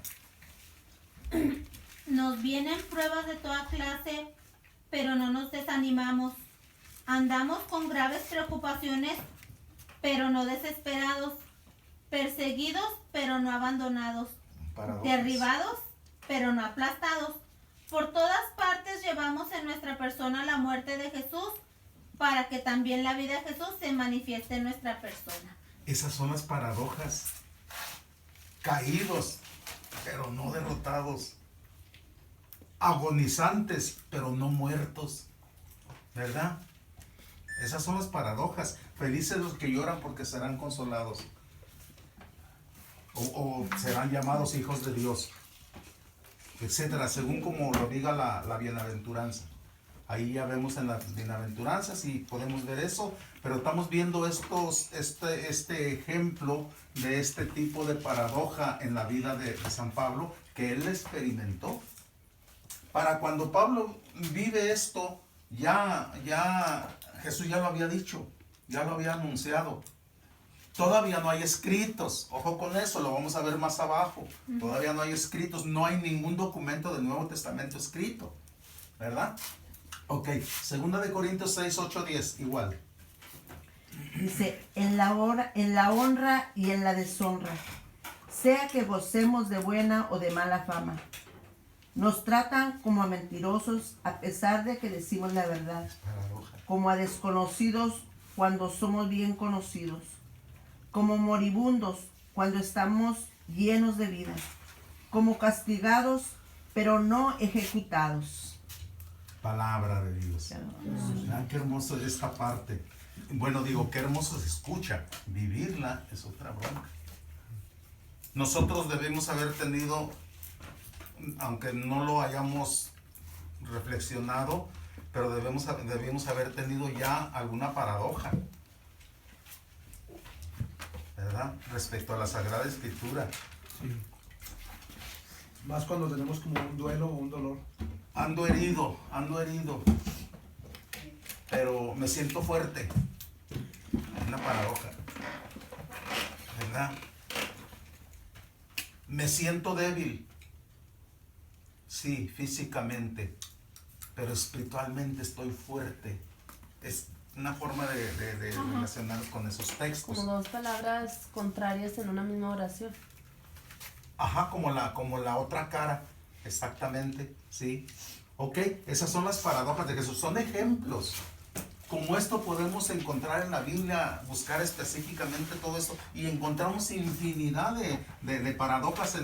Sí. Nos vienen pruebas de toda clase, pero no nos desanimamos. Andamos con graves preocupaciones, pero no desesperados. Perseguidos, pero no abandonados. Paradojas. Derribados, pero no aplastados. Por todas partes llevamos en nuestra persona la muerte de Jesús, para que también la vida de Jesús se manifieste en nuestra persona. Esas son las paradojas. Caídos, pero no derrotados. Agonizantes, pero no muertos. ¿Verdad? Esas son las paradojas. Felices los que lloran porque serán consolados. O serán llamados hijos de Dios. Etcétera, según como lo diga la bienaventuranza. Ahí ya vemos en las bienaventuranzas y podemos ver eso, pero estamos viendo este ejemplo de este tipo de paradoja en la vida de San Pablo, que él experimentó. Para cuando Pablo vive esto, ya Jesús ya lo había dicho, ya lo había anunciado. Todavía no hay escritos, ojo con eso, lo vamos a ver más abajo. Todavía no hay escritos, no hay ningún documento del Nuevo Testamento escrito, ¿verdad? Ok, segunda de Corintios 6, 8, 10, igual. Dice, en la honra y en la deshonra, sea que gocemos de buena o de mala fama. Nos tratan como a mentirosos a pesar de que decimos la verdad, Paradoja. como a desconocidos cuando somos bien conocidos, como moribundos cuando estamos llenos de vida, como castigados pero no ejecutados. Palabra de Dios. Ah, qué hermoso es esta parte. Bueno, digo, qué hermoso se escucha. Vivirla es otra bronca. Nosotros debemos haber tenido, aunque no lo hayamos reflexionado, pero debemos haber tenido ya alguna paradoja, ¿verdad? Respecto a la Sagrada Escritura. Sí. Más cuando tenemos como un duelo o un dolor. Ando herido, pero me siento fuerte. Es una paradoja, ¿verdad? Me siento débil, sí, físicamente, pero espiritualmente estoy fuerte. Es una forma de relacionar con esos textos. Como dos palabras contrarias en una misma oración. Ajá, como la otra cara, exactamente, ¿sí? Ok, esas son las paradojas de Jesús, son ejemplos. Como esto podemos encontrar en la Biblia, buscar específicamente todo esto, y encontramos infinidad de paradojas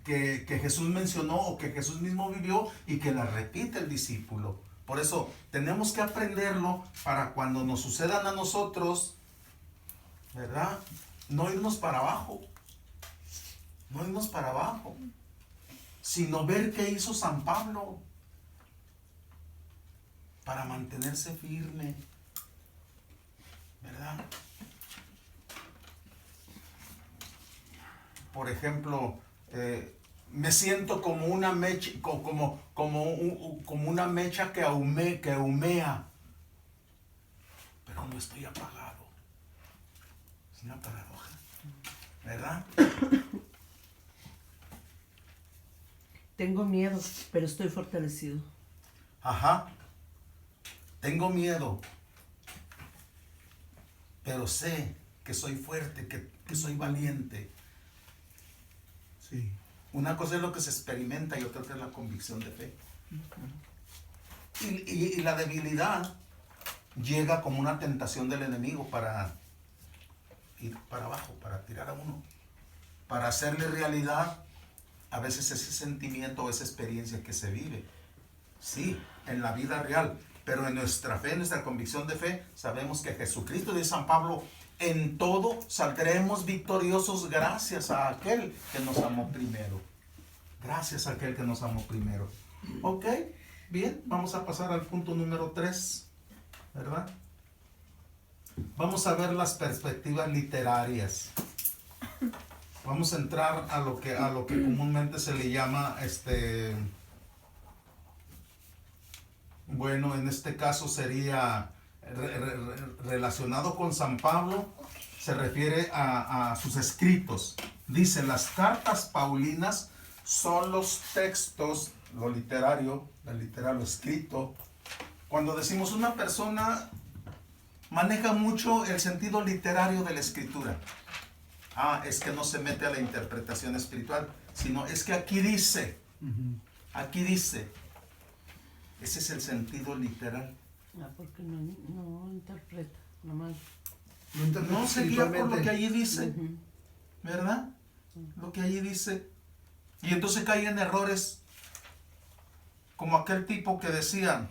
que Jesús mencionó o que Jesús mismo vivió y que las repite el discípulo. Por eso tenemos que aprenderlo para cuando nos sucedan a nosotros, ¿verdad? No irnos para abajo, sino ver qué hizo San Pablo para mantenerse firme, ¿verdad? Por ejemplo, me siento como una mecha, como una mecha que humea, pero no estoy apagado. Es una paradoja, ¿verdad? Tengo miedo, pero estoy fortalecido. Ajá. Tengo miedo, pero sé que soy fuerte, que soy valiente. Sí. Una cosa es lo que se experimenta y otra es la convicción de fe. Y la debilidad llega como una tentación del enemigo para ir para abajo, para tirar a uno, para hacerle realidad a veces ese sentimiento o esa experiencia que se vive. Sí, en la vida real, pero en nuestra fe, en nuestra convicción de fe, sabemos que Jesucristo, dice San Pablo, en todo saldremos victoriosos gracias a aquel que nos amó primero. Gracias a aquel que nos amó primero. Ok, bien, vamos a pasar al punto número 3, ¿verdad? Vamos a ver las perspectivas literarias. Vamos a entrar a lo que comúnmente se le llama, bueno, en este caso sería relacionado con San Pablo, se refiere a sus escritos. Dice, las cartas paulinas son los textos, lo literario, lo escrito. Cuando decimos una persona maneja mucho el sentido literario de la escritura. Es que no se mete a la interpretación espiritual, sino es que aquí dice, ese es el sentido literal. Porque no interpreta, nomás. No se guía por lo que allí dice, ¿verdad? Lo que allí dice. Y entonces cae en errores, como aquel tipo que decía,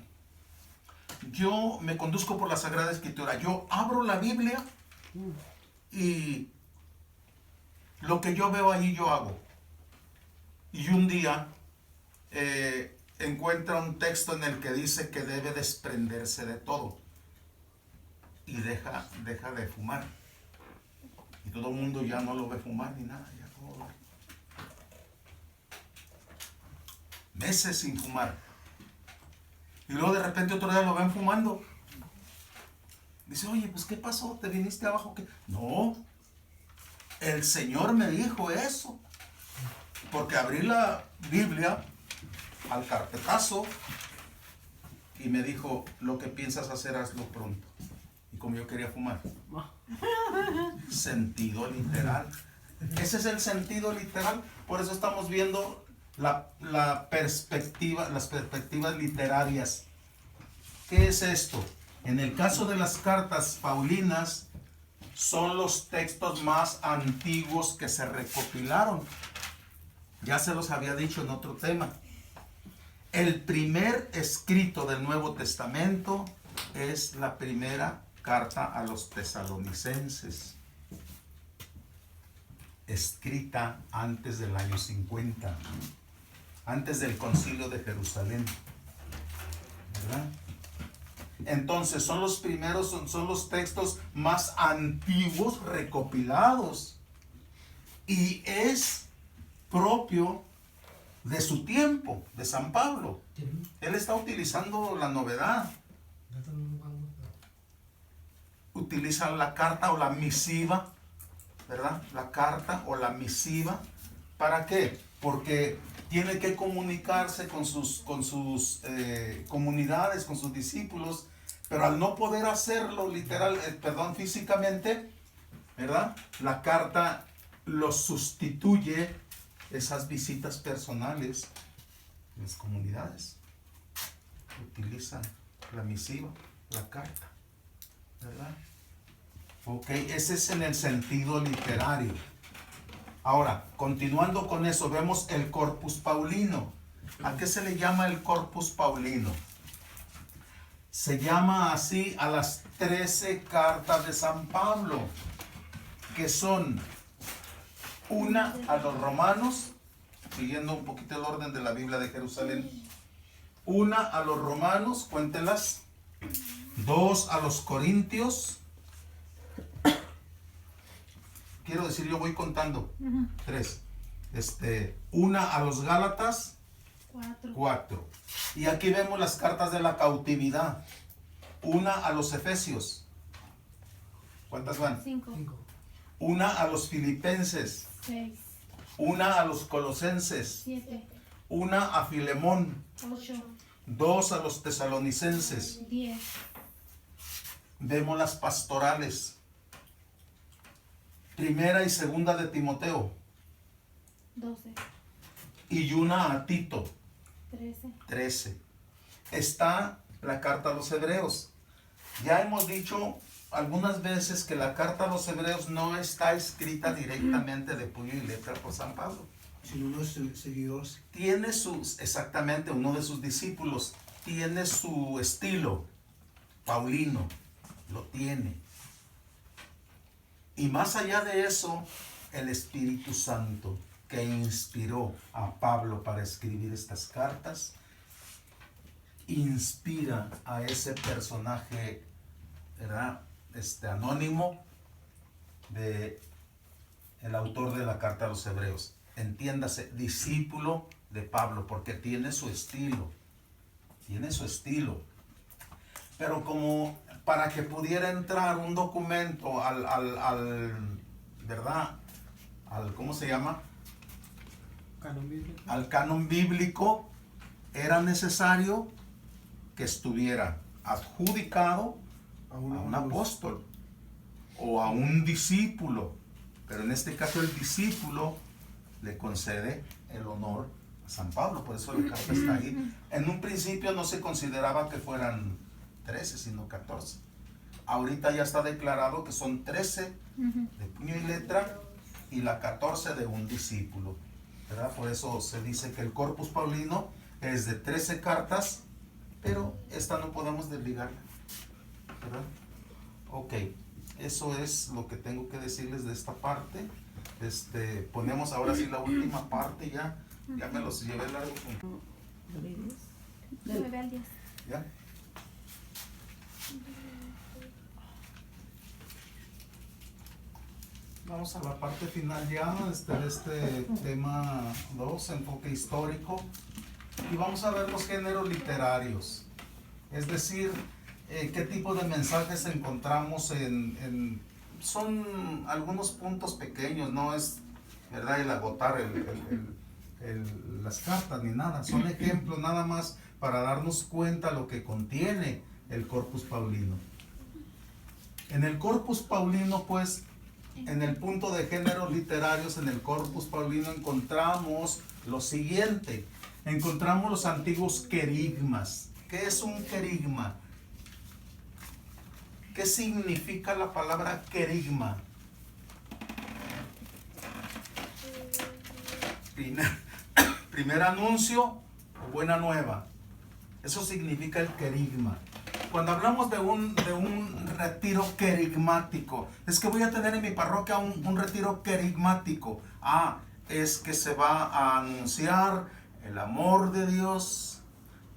yo me conduzco por la Sagrada Escritura, yo abro la Biblia y lo que yo veo allí yo hago. Y un día encuentra un texto en el que dice que debe desprenderse de todo y deja de fumar. Y todo el mundo ya no lo ve fumar ni nada, ya todo va. Meses sin fumar. Y luego de repente otro día lo ven fumando. Dice, oye, pues ¿qué pasó? ¿Te viniste abajo? ¿Qué? No, el Señor me dijo eso. Porque abrí la Biblia al carpetazo y me dijo, lo que piensas hacer, hazlo pronto. Y como yo quería fumar. Sentido literal. Ese es el sentido literal. Por eso estamos viendo las perspectivas literarias. ¿Qué es esto? En el caso de las cartas paulinas, son los textos más antiguos que se recopilaron. Ya se los había dicho en otro tema. El primer escrito del Nuevo Testamento es la primera carta a los tesalonicenses, escrita antes del año 50, antes del Concilio de Jerusalén, ¿verdad? Entonces son los primeros, son los textos más antiguos recopilados y es propio de su tiempo, de San Pablo. Él está utilizando la novedad. Utiliza la carta o la misiva, ¿verdad? La carta o la misiva. ¿Para qué? Porque tiene que comunicarse con sus comunidades, con sus discípulos, pero al no poder hacerlo físicamente, ¿verdad? La carta los sustituye esas visitas personales en las comunidades. Utiliza la misiva, la carta, ¿verdad? Ok, ese es en el sentido literario. Ahora, continuando con eso, vemos el Corpus Paulino. ¿A qué se le llama el Corpus Paulino? Se llama así a las 13 cartas de San Pablo, que son una a los romanos, siguiendo un poquito el orden de la Biblia de Jerusalén. Una a los romanos, cuéntelas. 2 a los corintios. Quiero decir, yo voy contando. 3. Una a los gálatas. 4. Y aquí vemos las cartas de la cautividad. Una a los efesios. ¿Cuántas van? 5, Una a los filipenses. 6, Una a los colosenses. 7, Una a Filemón. 8, 2 a los tesalonicenses. 10, Vemos las pastorales. Primera y segunda de Timoteo. 12, Y una a Tito. 13, 13. Está la carta a los hebreos. Ya hemos dicho algunas veces que la carta a los hebreos no está escrita directamente de puño y letra por San Pablo. Sino unos seguidores. Tiene exactamente uno de sus discípulos, tiene su estilo paulino, lo tiene. Y más allá de eso, el Espíritu Santo que inspiró a Pablo para escribir estas cartas, inspira a ese personaje, ¿verdad? Anónimo de el autor de la carta a los hebreos. Entiéndase, discípulo de Pablo, porque tiene su estilo. Pero como para que pudiera entrar un documento ¿verdad? ¿Cómo se llama? Canon bíblico. Al canon bíblico, era necesario que estuviera adjudicado a un apóstol o a un discípulo. Pero en este caso el discípulo le concede el honor a San Pablo, por eso la carta está ahí. En un principio no se consideraba que fueran 13, sino 14. Ahorita ya está declarado que son 13 de puño y letra y la 14 de un discípulo, ¿verdad? Por eso se dice que el Corpus Paulino es de 13 cartas, pero esta no podemos desligarla, ¿verdad? Ok, eso es lo que tengo que decirles de esta parte. Ponemos ahora sí la última parte, ya me los llevé largo. de 9 al 10. ¿Ya? Vamos a la parte final ya de este tema 2, enfoque histórico, y vamos a ver los géneros literarios, es decir, qué tipo de mensajes encontramos son algunos puntos pequeños, no es, ¿verdad?, el agotar las cartas ni nada, son ejemplos nada más para darnos cuenta lo que contiene el Corpus Paulino. En el Corpus Paulino, pues, en el punto de géneros literarios, en el Corpus Paulino encontramos lo siguiente. Encontramos los antiguos querigmas. ¿Qué es un querigma? ¿Qué significa la palabra querigma? Primer anuncio o buena nueva. Eso significa el querigma. Cuando hablamos de un retiro querigmático, es que voy a tener en mi parroquia un retiro querigmático. Es que se va a anunciar el amor de Dios,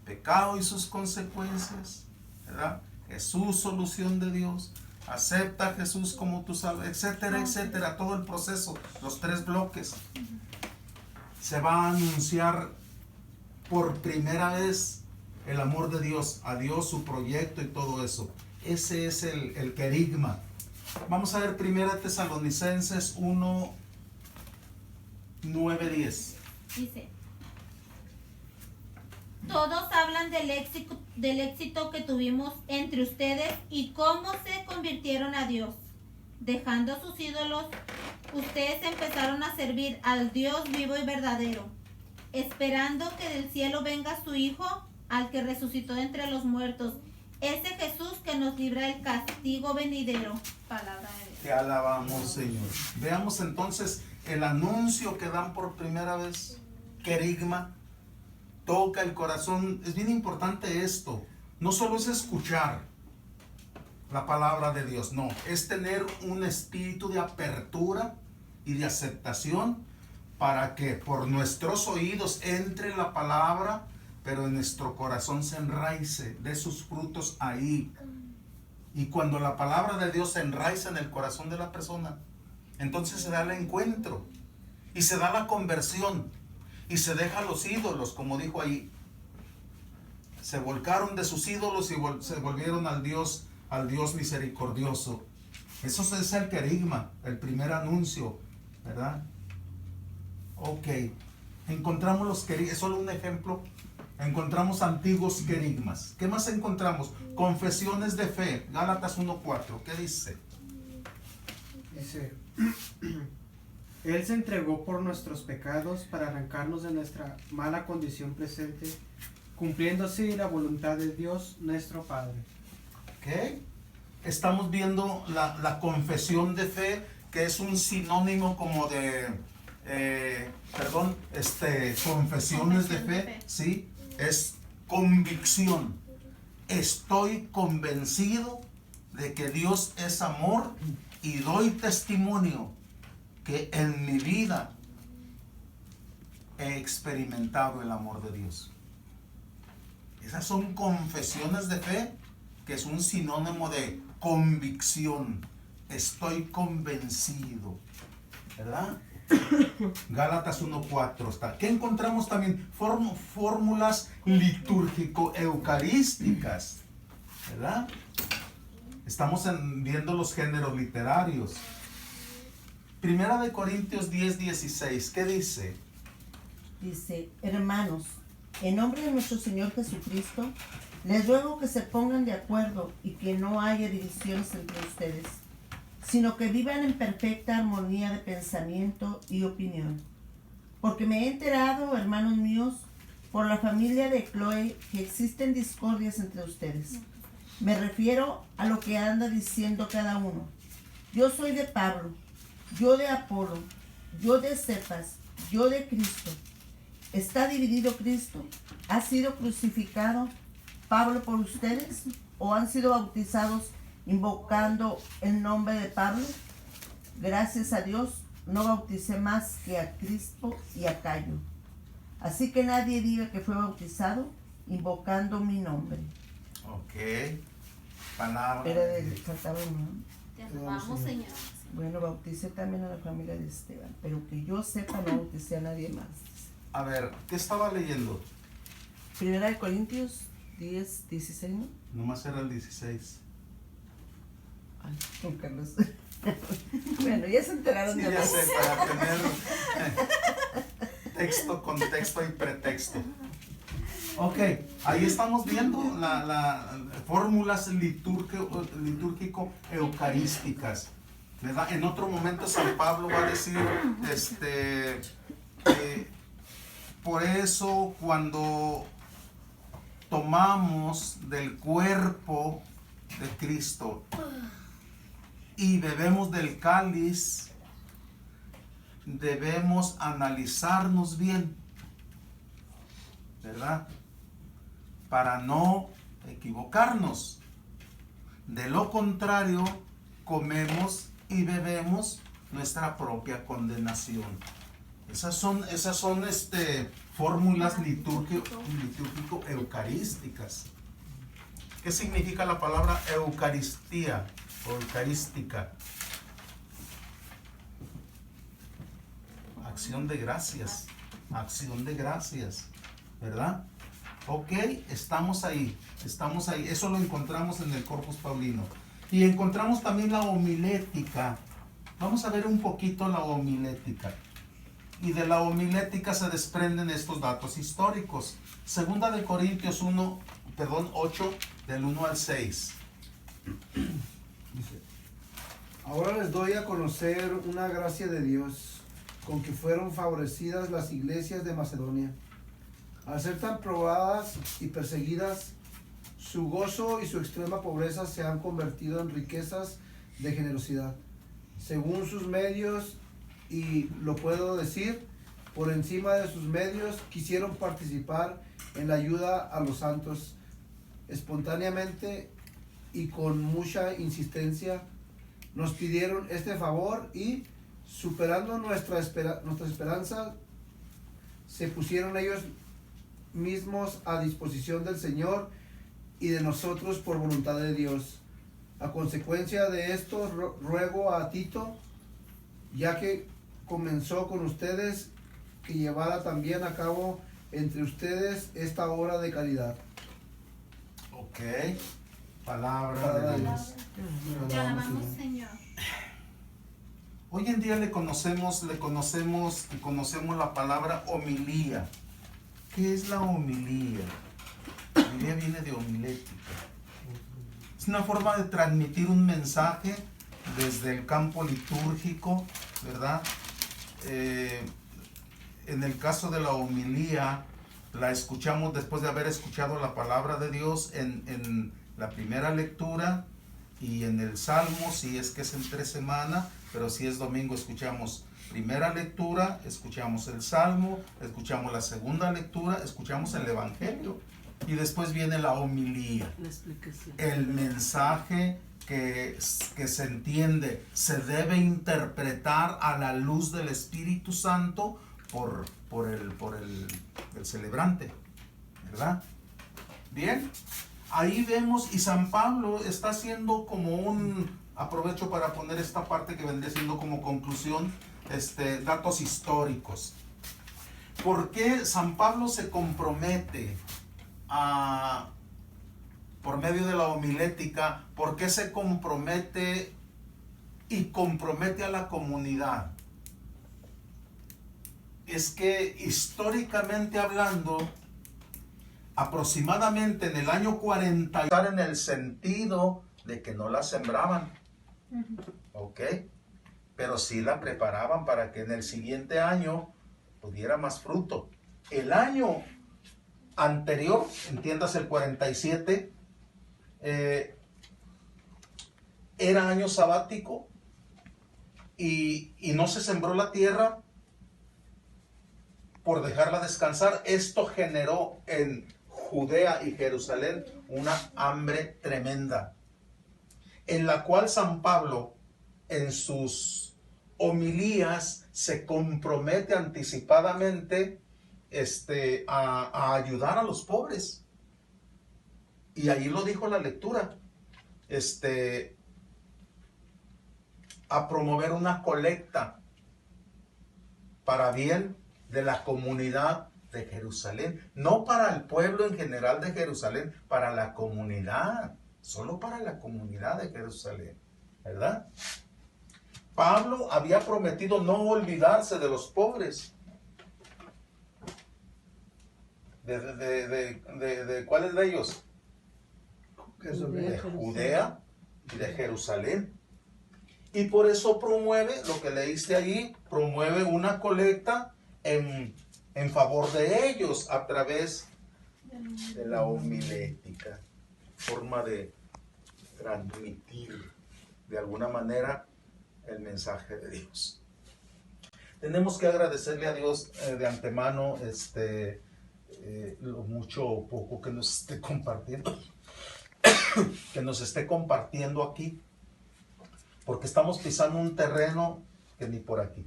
pecado y sus consecuencias, ¿verdad? Jesús, solución de Dios, acepta a Jesús como tu Salvador, etcétera, etcétera. Todo el proceso, los 3 bloques. Se va a anunciar por primera vez el amor de Dios, a Dios, su proyecto y todo eso. Ese es el querigma. Vamos a ver 1 Tesalonicenses 1, 9, 10. Dice, Todos hablan del éxito que tuvimos entre ustedes y cómo se convirtieron a Dios. Dejando sus ídolos, ustedes empezaron a servir al Dios vivo y verdadero, esperando que del cielo venga su Hijo, al que resucitó de entre los muertos, ese Jesús que nos libra del castigo venidero. Palabra de Dios. Te alabamos, Señor. Veamos entonces el anuncio que dan por primera vez. Querigma toca el corazón. Es bien importante esto. No solo es escuchar la palabra de Dios, no, es tener un espíritu de apertura y de aceptación para que por nuestros oídos entre la palabra, pero en nuestro corazón se enraice, dé sus frutos ahí. Y cuando la palabra de Dios se enraiza en el corazón de la persona, entonces se da el encuentro y se da la conversión y se deja los ídolos, como dijo ahí. Se volcaron de sus ídolos y se volvieron al Dios misericordioso. Eso es el querigma, el primer anuncio, ¿verdad? Ok, encontramos los querigmas, es solo un ejemplo. Encontramos antiguos querigmas. ¿Qué más encontramos? Confesiones de fe, Gálatas 1:4. ¿Qué dice? Dice, Él se entregó por nuestros pecados para arrancarnos de nuestra mala condición presente, cumpliendo así la voluntad de Dios nuestro Padre. ¿Ok? Estamos viendo la confesión de fe, que es un sinónimo como de, confesiones de fe, ¿sí? Es convicción. Estoy convencido de que Dios es amor y doy testimonio que en mi vida he experimentado el amor de Dios. Esas son confesiones de fe, que es un sinónimo de convicción. Estoy convencido, ¿verdad? Gálatas 1:4 está. ¿Qué encontramos también? Fórmulas litúrgico-eucarísticas, ¿verdad? Estamos viendo los géneros literarios. Primera de Corintios 10:16, ¿qué dice? Dice, hermanos, en nombre de nuestro Señor Jesucristo, les ruego que se pongan de acuerdo y que no haya divisiones entre ustedes, sino que vivan en perfecta armonía de pensamiento y opinión. Porque me he enterado, hermanos míos, por la familia de Chloe, que existen discordias entre ustedes. Me refiero a lo que anda diciendo cada uno. Yo soy de Pablo, yo de Apolo, yo de Cefas, yo de Cristo. ¿Está dividido Cristo? ¿Ha sido crucificado Pablo por ustedes? ¿O han sido bautizados invocando el nombre de Pablo? Gracias a Dios, no bauticé más que a Crispo y a Cayo. Así que nadie diga que fue bautizado invocando mi nombre. Ok. Palabra. Pero faltaba uno, ¿no? Te alabamos, Señor. Bueno, bauticé también a la familia de Esteban, pero que yo sepa no bauticé a nadie más. A ver, ¿qué estaba leyendo? Primera de Corintios 10:16, ¿no? Nomás era el 16. Ay, con Carlos. Bueno, ya se enteraron Sí, de ya más. sé, para tener texto, contexto y pretexto. Ok, ahí estamos viendo las fórmulas litúrgico-eucarísticas, ¿verdad? En otro momento San Pablo va a decir, por eso cuando tomamos del cuerpo de Cristo y bebemos del cáliz, debemos analizarnos bien, ¿verdad? Para no equivocarnos. De lo contrario, comemos y bebemos nuestra propia condenación. Esas son fórmulas litúrgico-eucarísticas. ¿Qué significa la palabra eucaristía o eucarística? Acción de gracias, ¿verdad? Ok, estamos ahí, eso lo encontramos en el Corpus Paulino. Y encontramos también la homilética. Vamos a ver un poquito la homilética. Y de la homilética se desprenden estos datos históricos. Segunda de Corintios 8, del 1 al 6. Dice, ahora les doy a conocer una gracia de Dios con que fueron favorecidas las iglesias de Macedonia. Al ser tan probadas y perseguidas, su gozo y su extrema pobreza se han convertido en riquezas de generosidad, según sus medios, y lo puedo decir, por encima de sus medios, quisieron participar en la ayuda a los santos. Espontáneamente y con mucha insistencia nos pidieron este favor y, superando nuestra esperanza, se pusieron ellos mismos a disposición del Señor y de nosotros por voluntad de Dios. A consecuencia de esto, ruego a Tito, ya que comenzó con ustedes, que llevara también a cabo entre ustedes esta obra de caridad. Ok. Palabra de Dios. Te alabamos, Señor. Hoy en día conocemos la palabra homilía. ¿Qué es la homilía? Homilía viene de homilética. Es una forma de transmitir un mensaje desde el campo litúrgico, ¿verdad? En el caso de la homilía, la escuchamos después de haber escuchado la palabra de Dios en la primera lectura y en el Salmo, si es que es entre semana, pero si es domingo escuchamos primera lectura, escuchamos el Salmo, escuchamos la segunda lectura, escuchamos el Evangelio y después viene la homilía, La explicación. el mensaje que se entiende, se debe interpretar a la luz del Espíritu Santo por el celebrante, ¿verdad? Bien, ahí vemos, y San Pablo está haciendo como aprovecho para poner esta parte que vendría siendo como conclusión, datos históricos. ¿Por qué San Pablo se compromete por medio de la homilética, por qué se compromete y compromete a la comunidad? Es que históricamente hablando, aproximadamente en el año 40, en el sentido de que no la sembraban, ¿ok? Pero sí la preparaban para que en el siguiente año pudiera más fruto. El año anterior, entiendas el 47, era año sabático y no se sembró la tierra por dejarla descansar. Esto generó en Judea y Jerusalén una hambre tremenda, en la cual San Pablo en sus homilías se compromete anticipadamente a ayudar a los pobres. Y ahí lo dijo la lectura, a promover una colecta para bien de la comunidad de Jerusalén, no para el pueblo en general de Jerusalén, para la comunidad, solo para la comunidad de Jerusalén, ¿verdad? Pablo había prometido no olvidarse de los pobres. ¿De cuáles de ellos? De Judea y de Jerusalén. Y por eso promueve, lo que leíste allí, promueve una colecta en favor de ellos a través de la homilética, forma de transmitir de alguna manera el mensaje de Dios. Tenemos que agradecerle a Dios de antemano lo mucho o poco que nos esté compartiendo, que nos esté compartiendo aquí, porque estamos pisando un terreno que ni por aquí,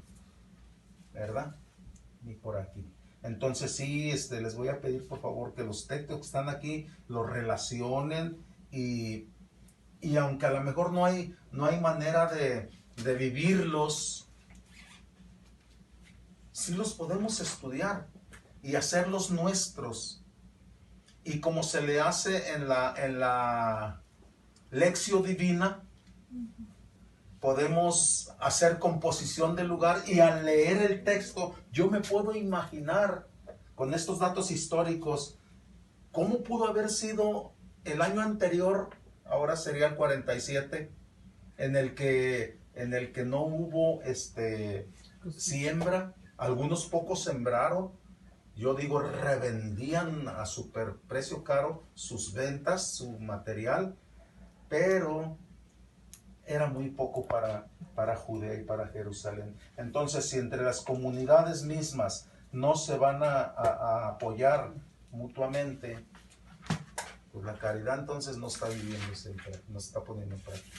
¿verdad? Ni por aquí. Entonces sí, les voy a pedir por favor que los textos que están aquí los relacionen y aunque a lo mejor no hay manera de vivirlos, sí los podemos estudiar y hacerlos nuestros. Y como se le hace en la Lectio Divina, podemos hacer composición del lugar, y al leer el texto yo me puedo imaginar con estos datos históricos cómo pudo haber sido el año anterior, ahora sería el 47, en el que no hubo siembra. Algunos pocos sembraron, yo digo, revendían a superprecio caro sus ventas, su material, pero era muy poco para Judea y para Jerusalén. Entonces, si entre las comunidades mismas no se van a apoyar mutuamente, pues la caridad entonces no está viviendo siempre, no está poniendo en práctica.